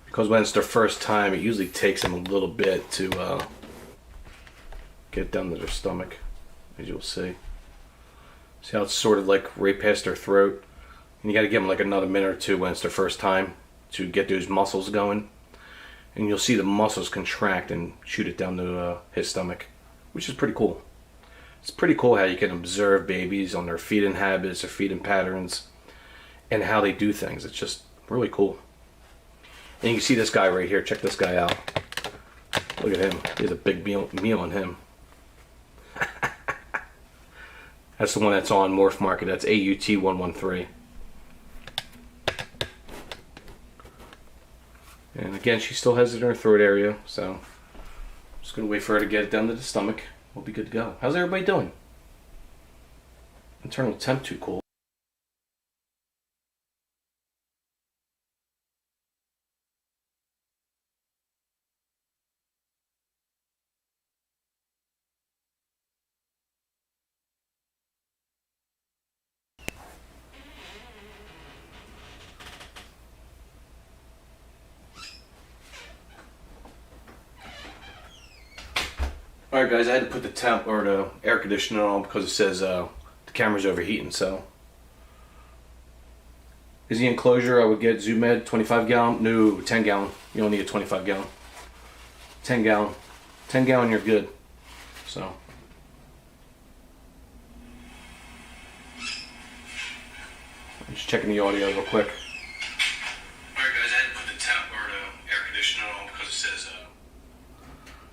Because when it's their first time, it usually takes them a little bit to get down to their stomach, as you'll see. See how it's sort of like right past their throat? And you got to give them like another minute or two when it's their first time to get those muscles going, and you'll see the muscles contract and shoot it down to his stomach, which is pretty cool. It's pretty cool how you can observe babies on their feeding habits, their feeding patterns, and how they do things. It's just really cool. And you can see this guy right here. Check this guy out. Look at him. He has a big meal on him. That's the one that's on Morph Market. That's AUT113. And again, she still has it in her throat area, so I'm just going to wait for her to get it down to the stomach. We'll be good to go. How's everybody doing? Internal temp too cool. Alright guys, I had to put the temp or the air conditioner on because it says the camera's overheating, so. Is the enclosure I would get Zoo Med 25 gallon? No, 10 gallon. You don't need a 25 gallon. 10 gallon. 10 gallon you're good. So. I'm just checking the audio real quick. Alright guys, I had to put the temp or the air conditioner on because it says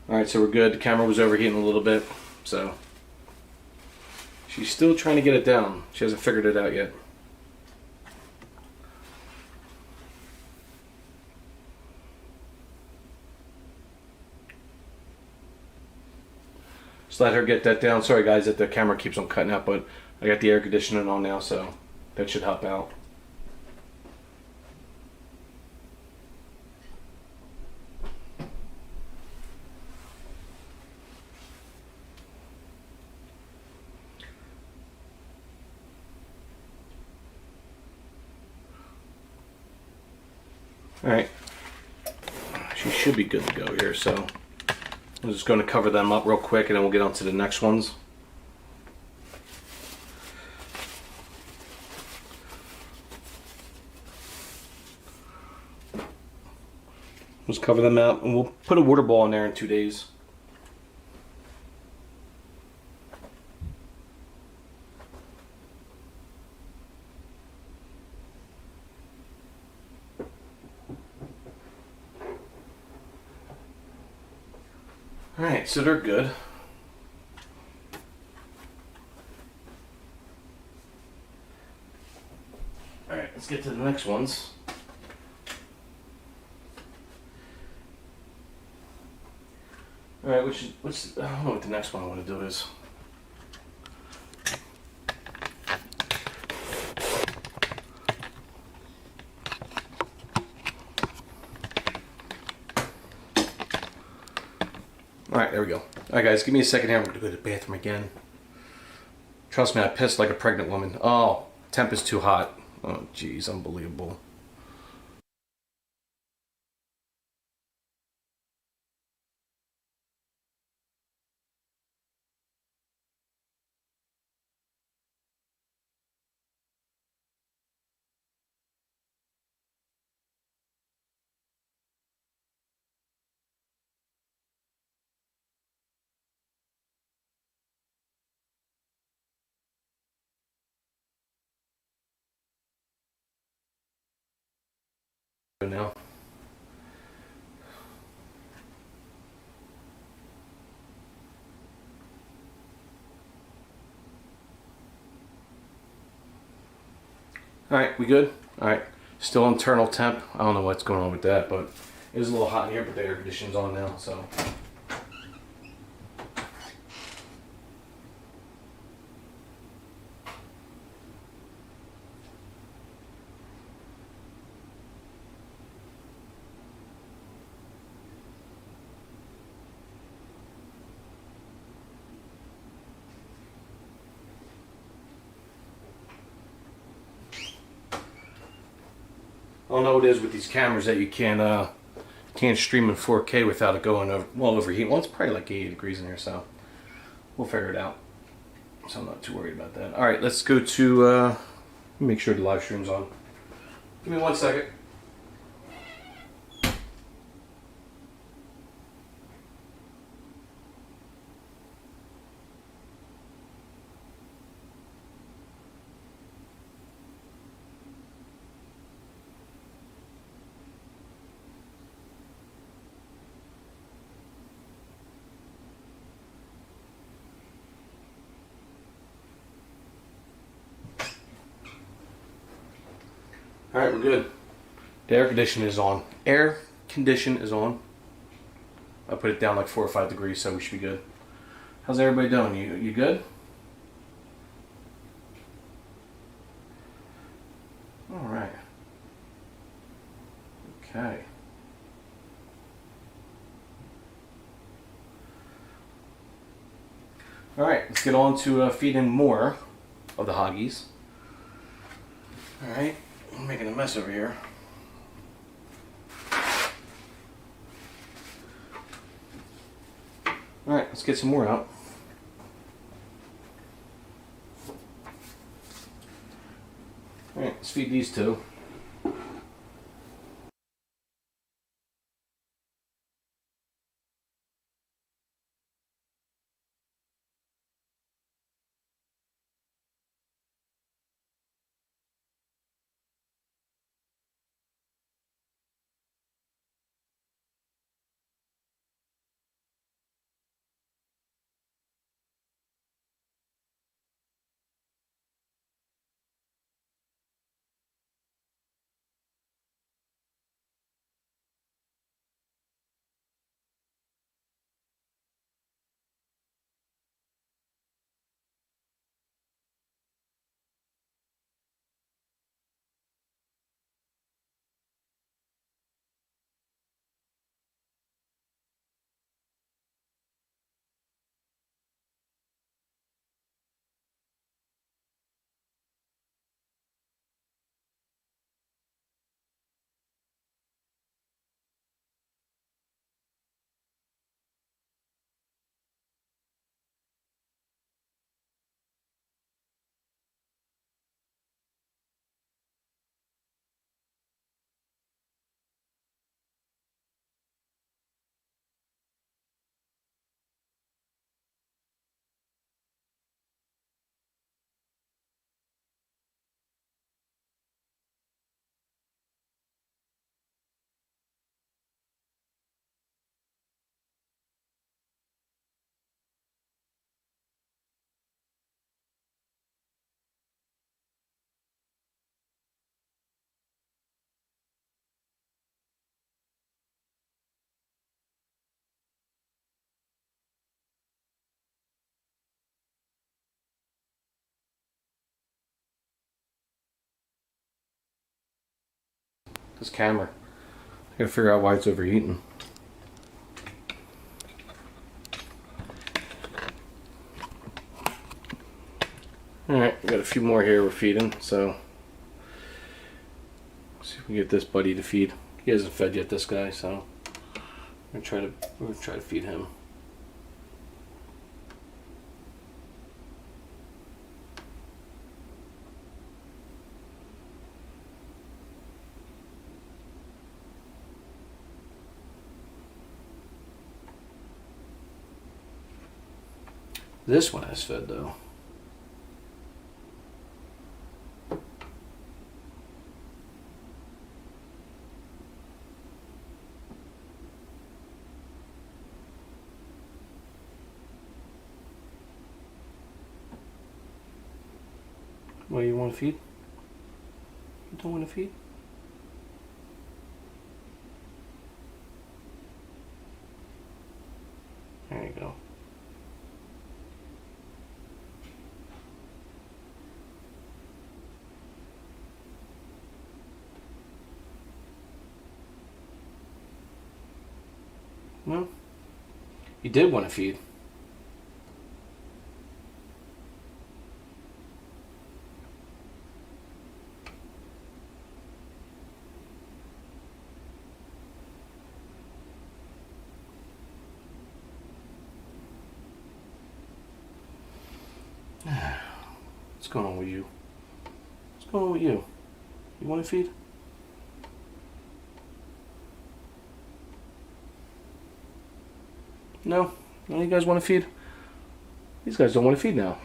Alright, so we're good. The camera was overheating a little bit, so she's still trying to get it down. She hasn't figured it out yet. Just let her get that down. Sorry guys that the camera keeps on cutting out, but I got the air conditioning on now, so that should help out. Alright, she should be good to go here, so I'm just going to cover them up real quick and then we'll get on to the next ones. Let's cover them up and we'll put a water ball in there in 2 days. Alright, so they're good. Alright, let's get to the next ones. Alright, what's I don't know what the next one I want to do is. Alright, there we go. Alright guys, give me a second here. I'm going to go to the bathroom again. Trust me, I pissed like a pregnant woman. Oh, temp is too hot. Oh, jeez, unbelievable. Now. Alright, we good? Alright, still internal temp. I don't know what's going on with that, but it is a little hot in here, but the air conditioning's on now, so. I don't know what it is with these cameras that you can't stream in 4K without it going over, well, overheating. Well, it's probably like 80 degrees in here, so we'll figure it out. So I'm not too worried about that. All right, let's go to make sure the live stream's on. Give me 1 second. Alright, we're good. The air condition is on. Air condition is on. I put it down like 4 or 5 degrees, so we should be good. How's everybody doing? You good? Alright. Okay. Alright, let's get on to feeding more of the hoggies. Alright, I'm making a mess over here. Alright, let's get some more out. Alright, let's feed these two. This camera. I gotta figure out why it's overheating. Alright, we got a few more here we're feeding, so let's see if we can get this buddy to feed. He hasn't fed yet, this guy, so we're gonna try to feed him. This one has fed though. What do you want to feed? You don't want to feed? There you go. Well, you did want to feed. What's going on with you? What's going on with you? You want to feed? No? None of you guys want to feed? These guys don't want to feed now.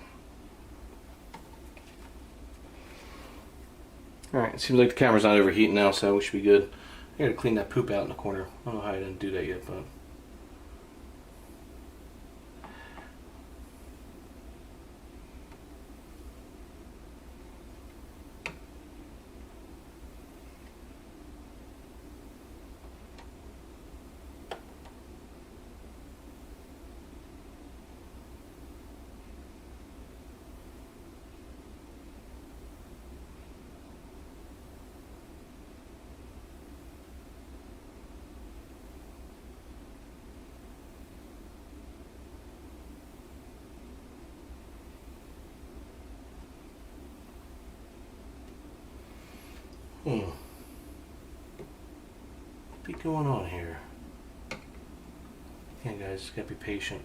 Alright, it seems like the camera's not overheating now, so we should be good. I gotta clean that poop out in the corner. I don't know how I didn't do that yet, but... be going on here? Yeah, guys, just gotta be patient.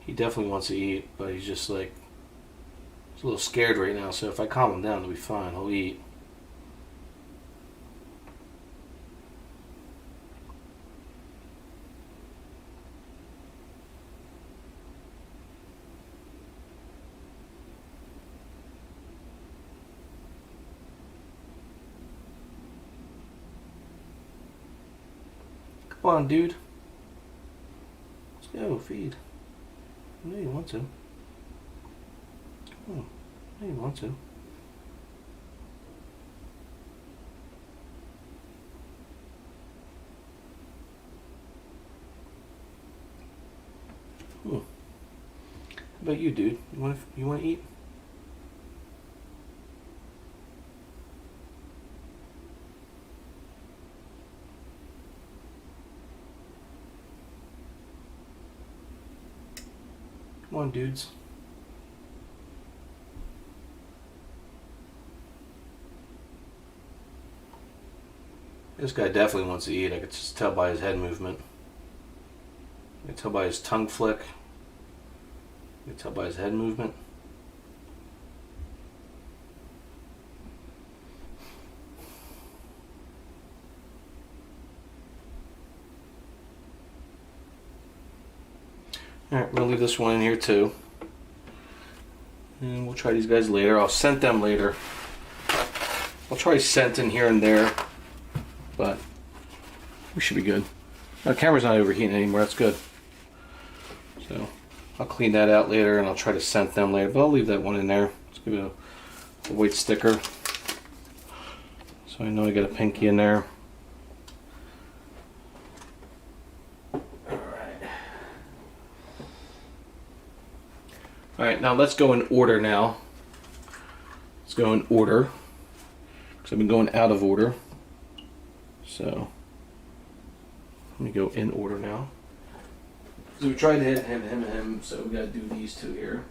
He definitely wants to eat, but he's just like, he's a little scared right now, so if I calm him down, he'll be fine. He'll eat. Come on, dude. Let's go, feed. I know you want to. Come on. I know you want to. How about you, dude? You want to eat? Come on, dudes. This guy definitely wants to eat. I could just tell by his head movement. I can tell by his tongue flick. I can tell by his head movement. Alright, I'm going to leave this one in here too. And we'll try these guys later. I'll scent them later. I'll try scenting here and there. But we should be good. The camera's not overheating anymore. That's good. So I'll clean that out later and I'll try to scent them later. But I'll leave that one in there. Let's give it a white sticker. So I know I got a pinky in there. Alright, now let's go in order now. Let's go in order. Because I've been going out of order. So, let me go in order now. So we tried to hit him, so we got to do these two here.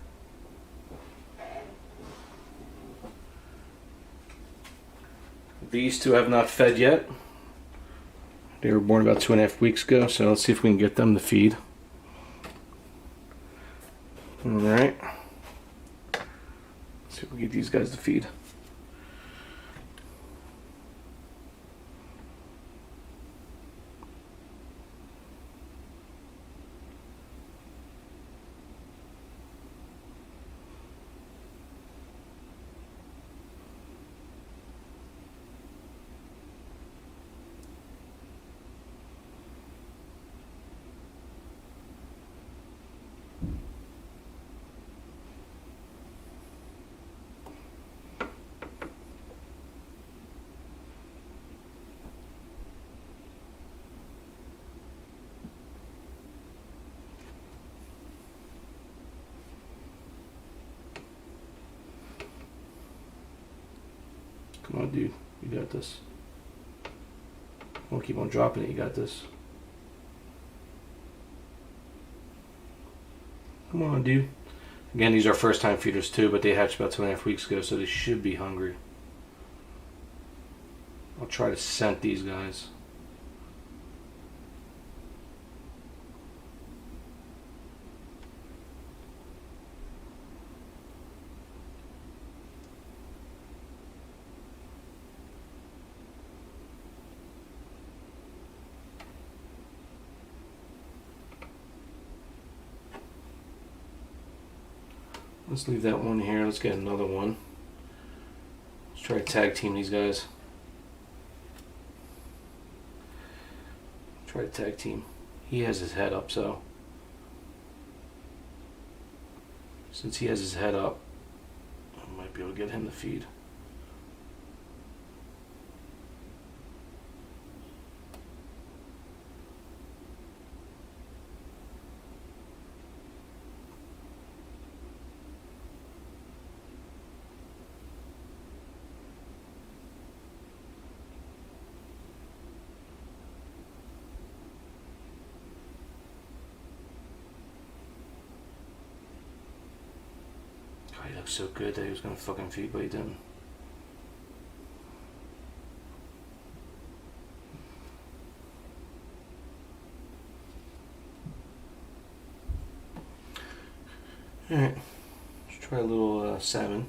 These two have not fed yet. They were born about 2.5 weeks ago, so let's see if we can get them to feed. Alright. Let's see if we can get these guys to feed. Come on, dude. You got this. Don't keep on dropping it. You got this. Come on, dude. Again, these are first time feeders too, but they hatched about 2.5 weeks ago, so they should be hungry. I'll try to scent these guys. Let's leave that one here. Let's get another one. Let's try to tag team these guys. Try to tag team. He has his head up, so since he has his head up, I might be able to get him to feed. He looked so good that he was gonna fucking feed, but he didn't. Alright, let's try a little salmon.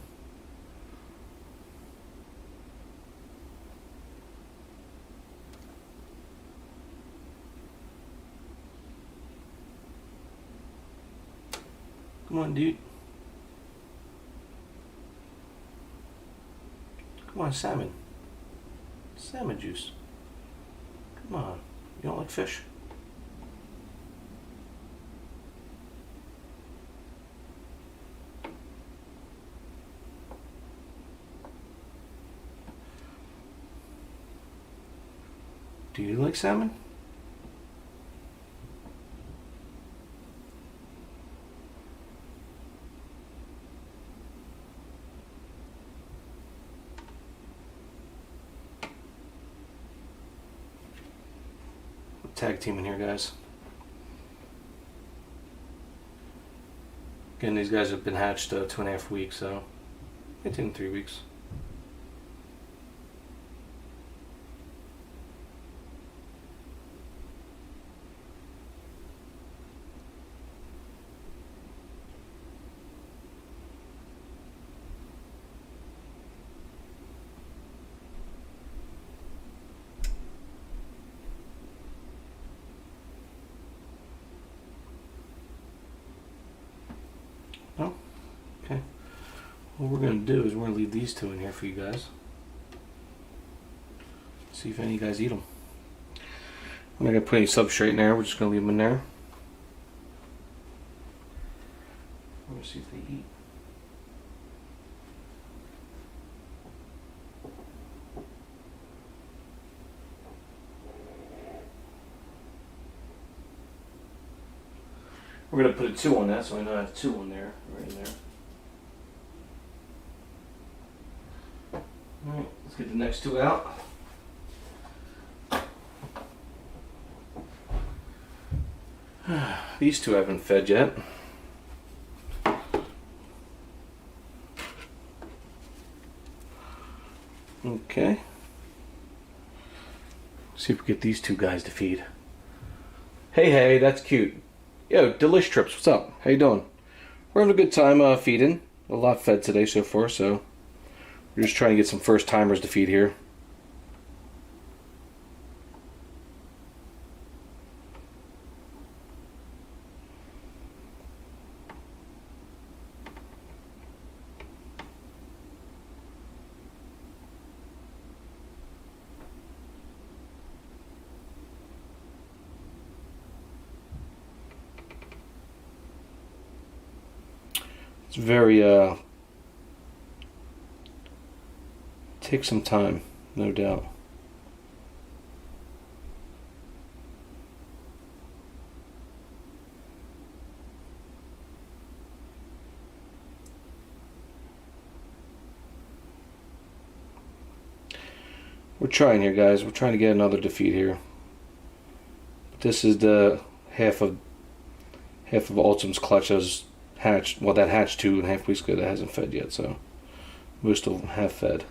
Come on, dude. Come on, salmon. Salmon juice. Come on. You don't like fish? Do you like salmon? Tag team in here, guys. Again, these guys have been hatched 2.5 weeks, so it's in 3 weeks. Oh, okay. What we're going to do is we're going to leave these two in here for you guys. See if any of you guys eat them. I'm not going to put any substrate in there. We're just going to leave them in there. We're going to see if they eat. We're going to put a 2 on that, so I know I have 2 on there, right in there. Alright, let's get the next 2 out. These 2 haven't fed yet. Okay. See if we get these 2 guys to feed. Hey, that's cute. Yo, Delish Trips, what's up? How you doing? We're having a good time feeding. A lot fed today so far, so we're just trying to get some first timers to feed here. It's very, takes some time, no doubt. We're trying here, guys. We're trying to get another to feed here. But this is the half of Ultim's clutch as hatched. Well, that hatched 2.5 weeks ago. That hasn't fed yet, so most of them have fed.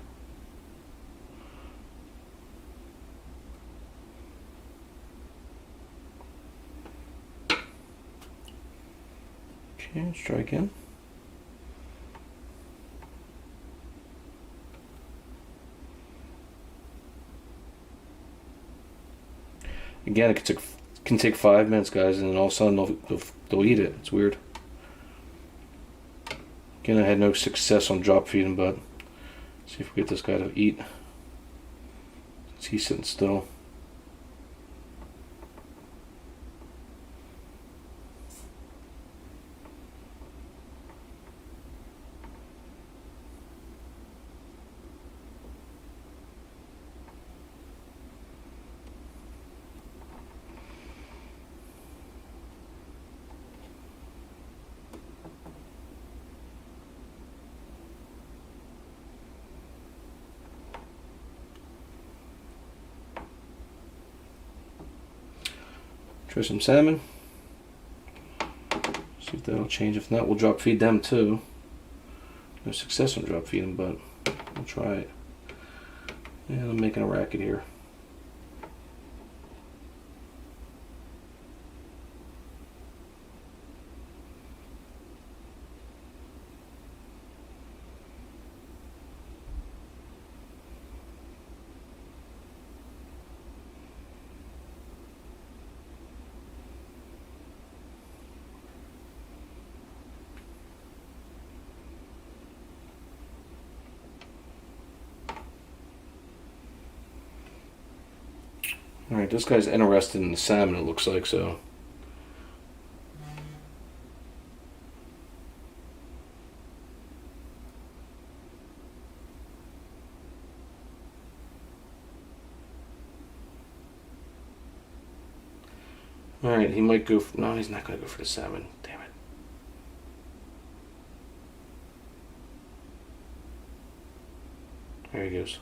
Okay, let's try again. Again, it can take 5 minutes, guys, and then all of a sudden they'll eat it. It's weird. Again, I had no success on drop feeding, but see if we get this guy to eat. He's sitting still. Try some salmon. See if that'll change. If not, we'll drop feed them too. No success on drop feeding, but we'll try it. And I'm making a racket here. Alright, this guy's interested in the salmon, it looks like, so. Alright, he might go for, no, he's not going to go for the salmon. Damn it. There he goes.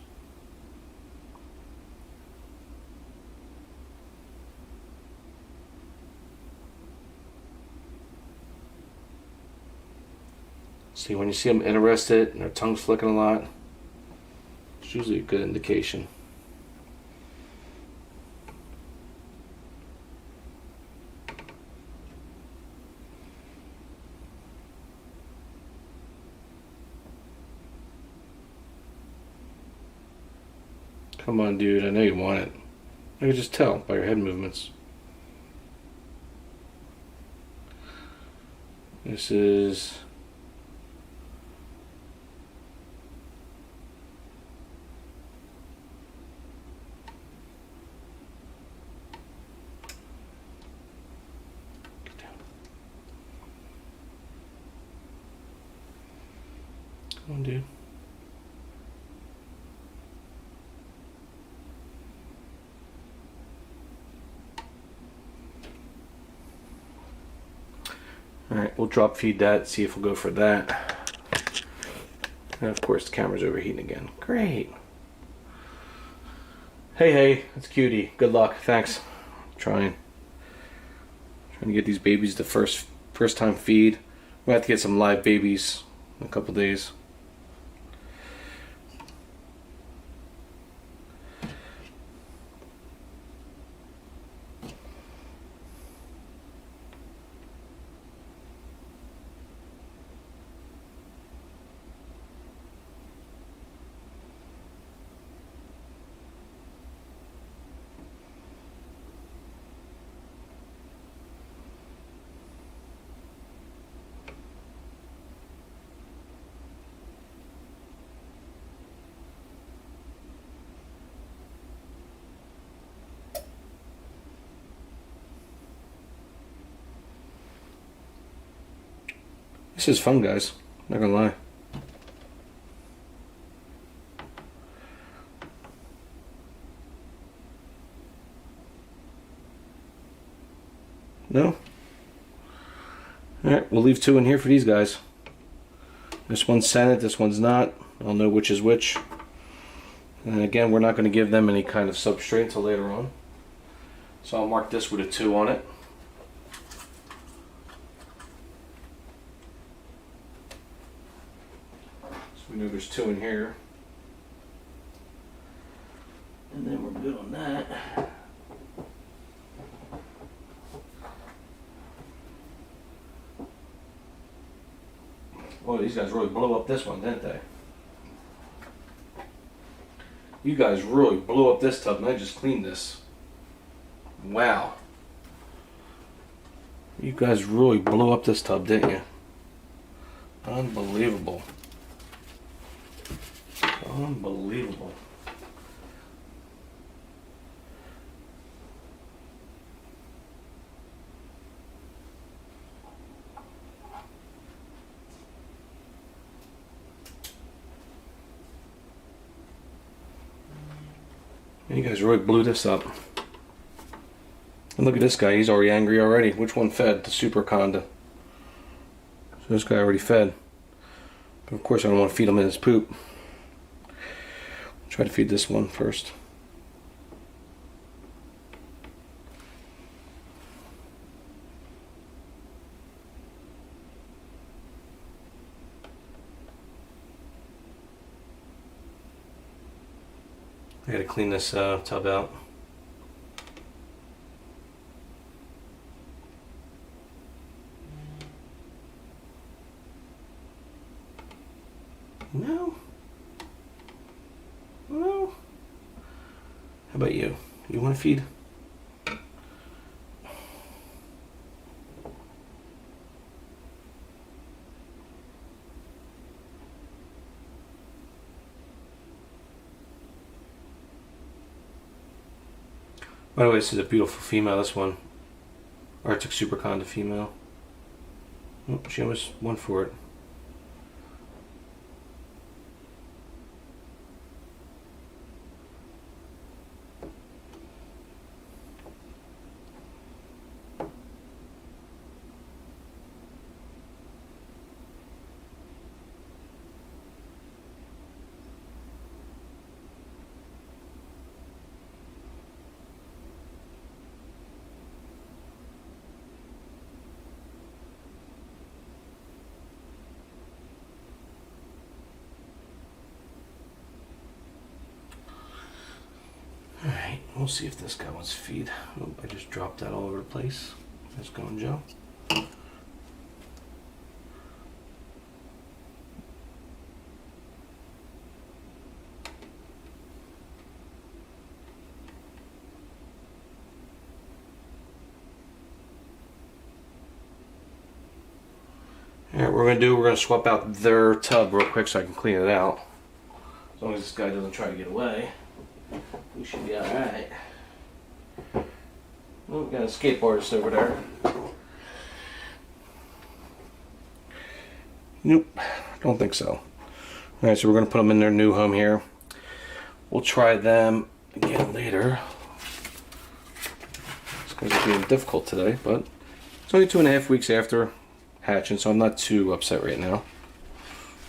See, when you see them interested and their tongue's flicking a lot, it's usually a good indication. Come on, dude, I know you want it. I can just tell by your head movements. This is... Come on, dude. Alright, we'll drop feed that, see if we'll go for that. And of course the camera's overheating again. Great. Hey, that's cutie. Good luck. Thanks. Trying to get these babies the first time feed. We'll have to get some live babies in a couple days. This is fun, guys. Not gonna lie. No? Alright, we'll leave 2 in here for these guys. This one's Senate, this one's not. I'll know which is which. And again, we're not going to give them any kind of substrate until later on. So I'll mark this with a 2 on it. We know there's 2 in here. And then we're good on that. Boy, these guys really blew up this one, didn't they? You guys really blew up this tub, and I just cleaned this. Wow. You guys really blew up this tub, didn't you? Unbelievable. Unbelievable. You guys really blew this up. And look at this guy, he's already angry already. Which one fed? The super conda. So this guy already fed. But of course I don't want to feed him in his poop. Try to feed this one first. I gotta clean this tub out. No. No. How about you? You want to feed? By the way, this is a beautiful female, this one. Arctic Superconda female. Oh, she almost went for it. Alright, we'll see if this guy wants to feed. Oh, I just dropped that all over the place. Let's go, Joe. Alright, we're going to swap out their tub real quick so I can clean it out. As long as this guy doesn't try to get away, we should be alright. Oh, we got a skateboardist over there. Nope, don't think so. Alright, so we're going to put them in their new home here. We'll try them again later. It's going to be being difficult today, but it's only 2.5 weeks after hatching, so I'm not too upset right now.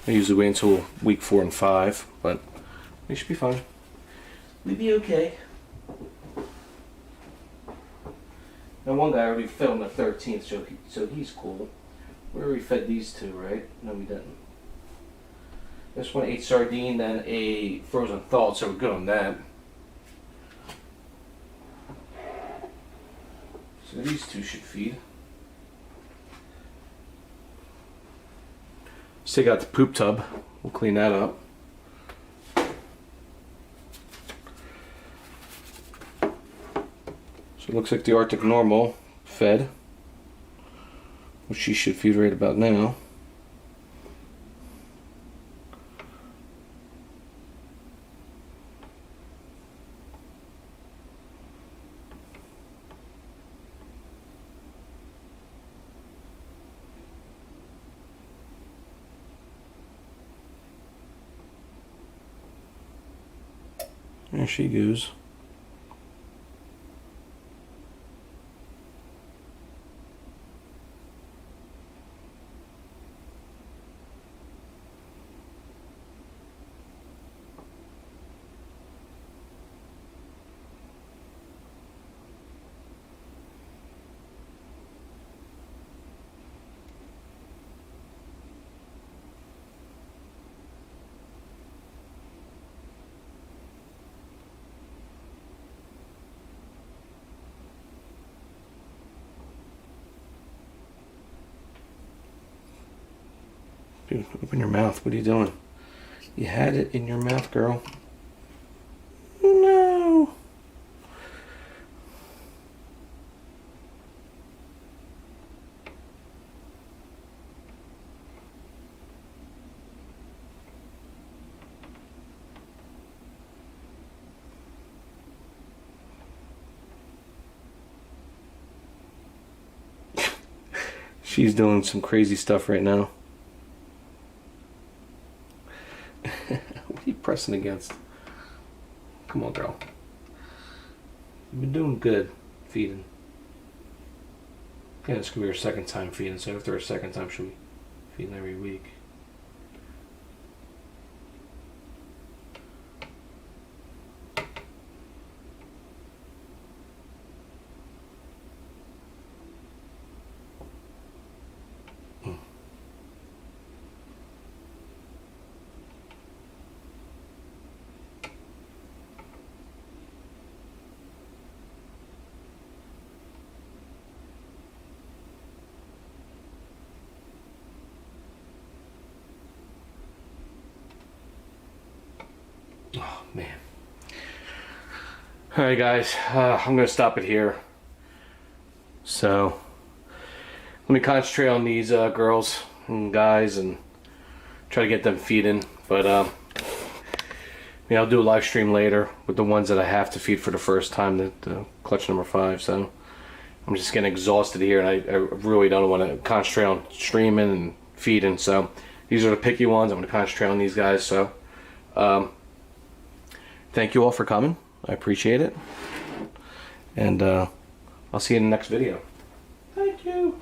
I usually wait until week 4 and 5, but we should be fine. We'll be okay. Now one guy already fed on the 13th, so he's cool. We already fed these two, right? No, we didn't. This one ate sardine, then a frozen thawed, so we're good on that. So these two should feed. Let's take out the poop tub. We'll clean that up. So it looks like the Arctic normal fed, which she should feed right about now. There she goes. Dude, open your mouth. What are you doing? You had it in your mouth, girl. No. She's doing some crazy stuff right now. What are you pressing against? Come on, girl. You've been doing good feeding. Okay, this could be her second time feeding, so after her second time she'll be feeding every week. Oh man. Alright guys, I'm going to stop it here. So, let me concentrate on these girls and guys and try to get them feeding. But I'll do a live stream later with the ones that I have to feed for the first time, the clutch number 5. So, I'm just getting exhausted here and I really don't want to concentrate on streaming and feeding. So, these are the picky ones. I'm going to concentrate on these guys. So, thank you all for coming. I appreciate it. And I'll see you in the next video. Thank you.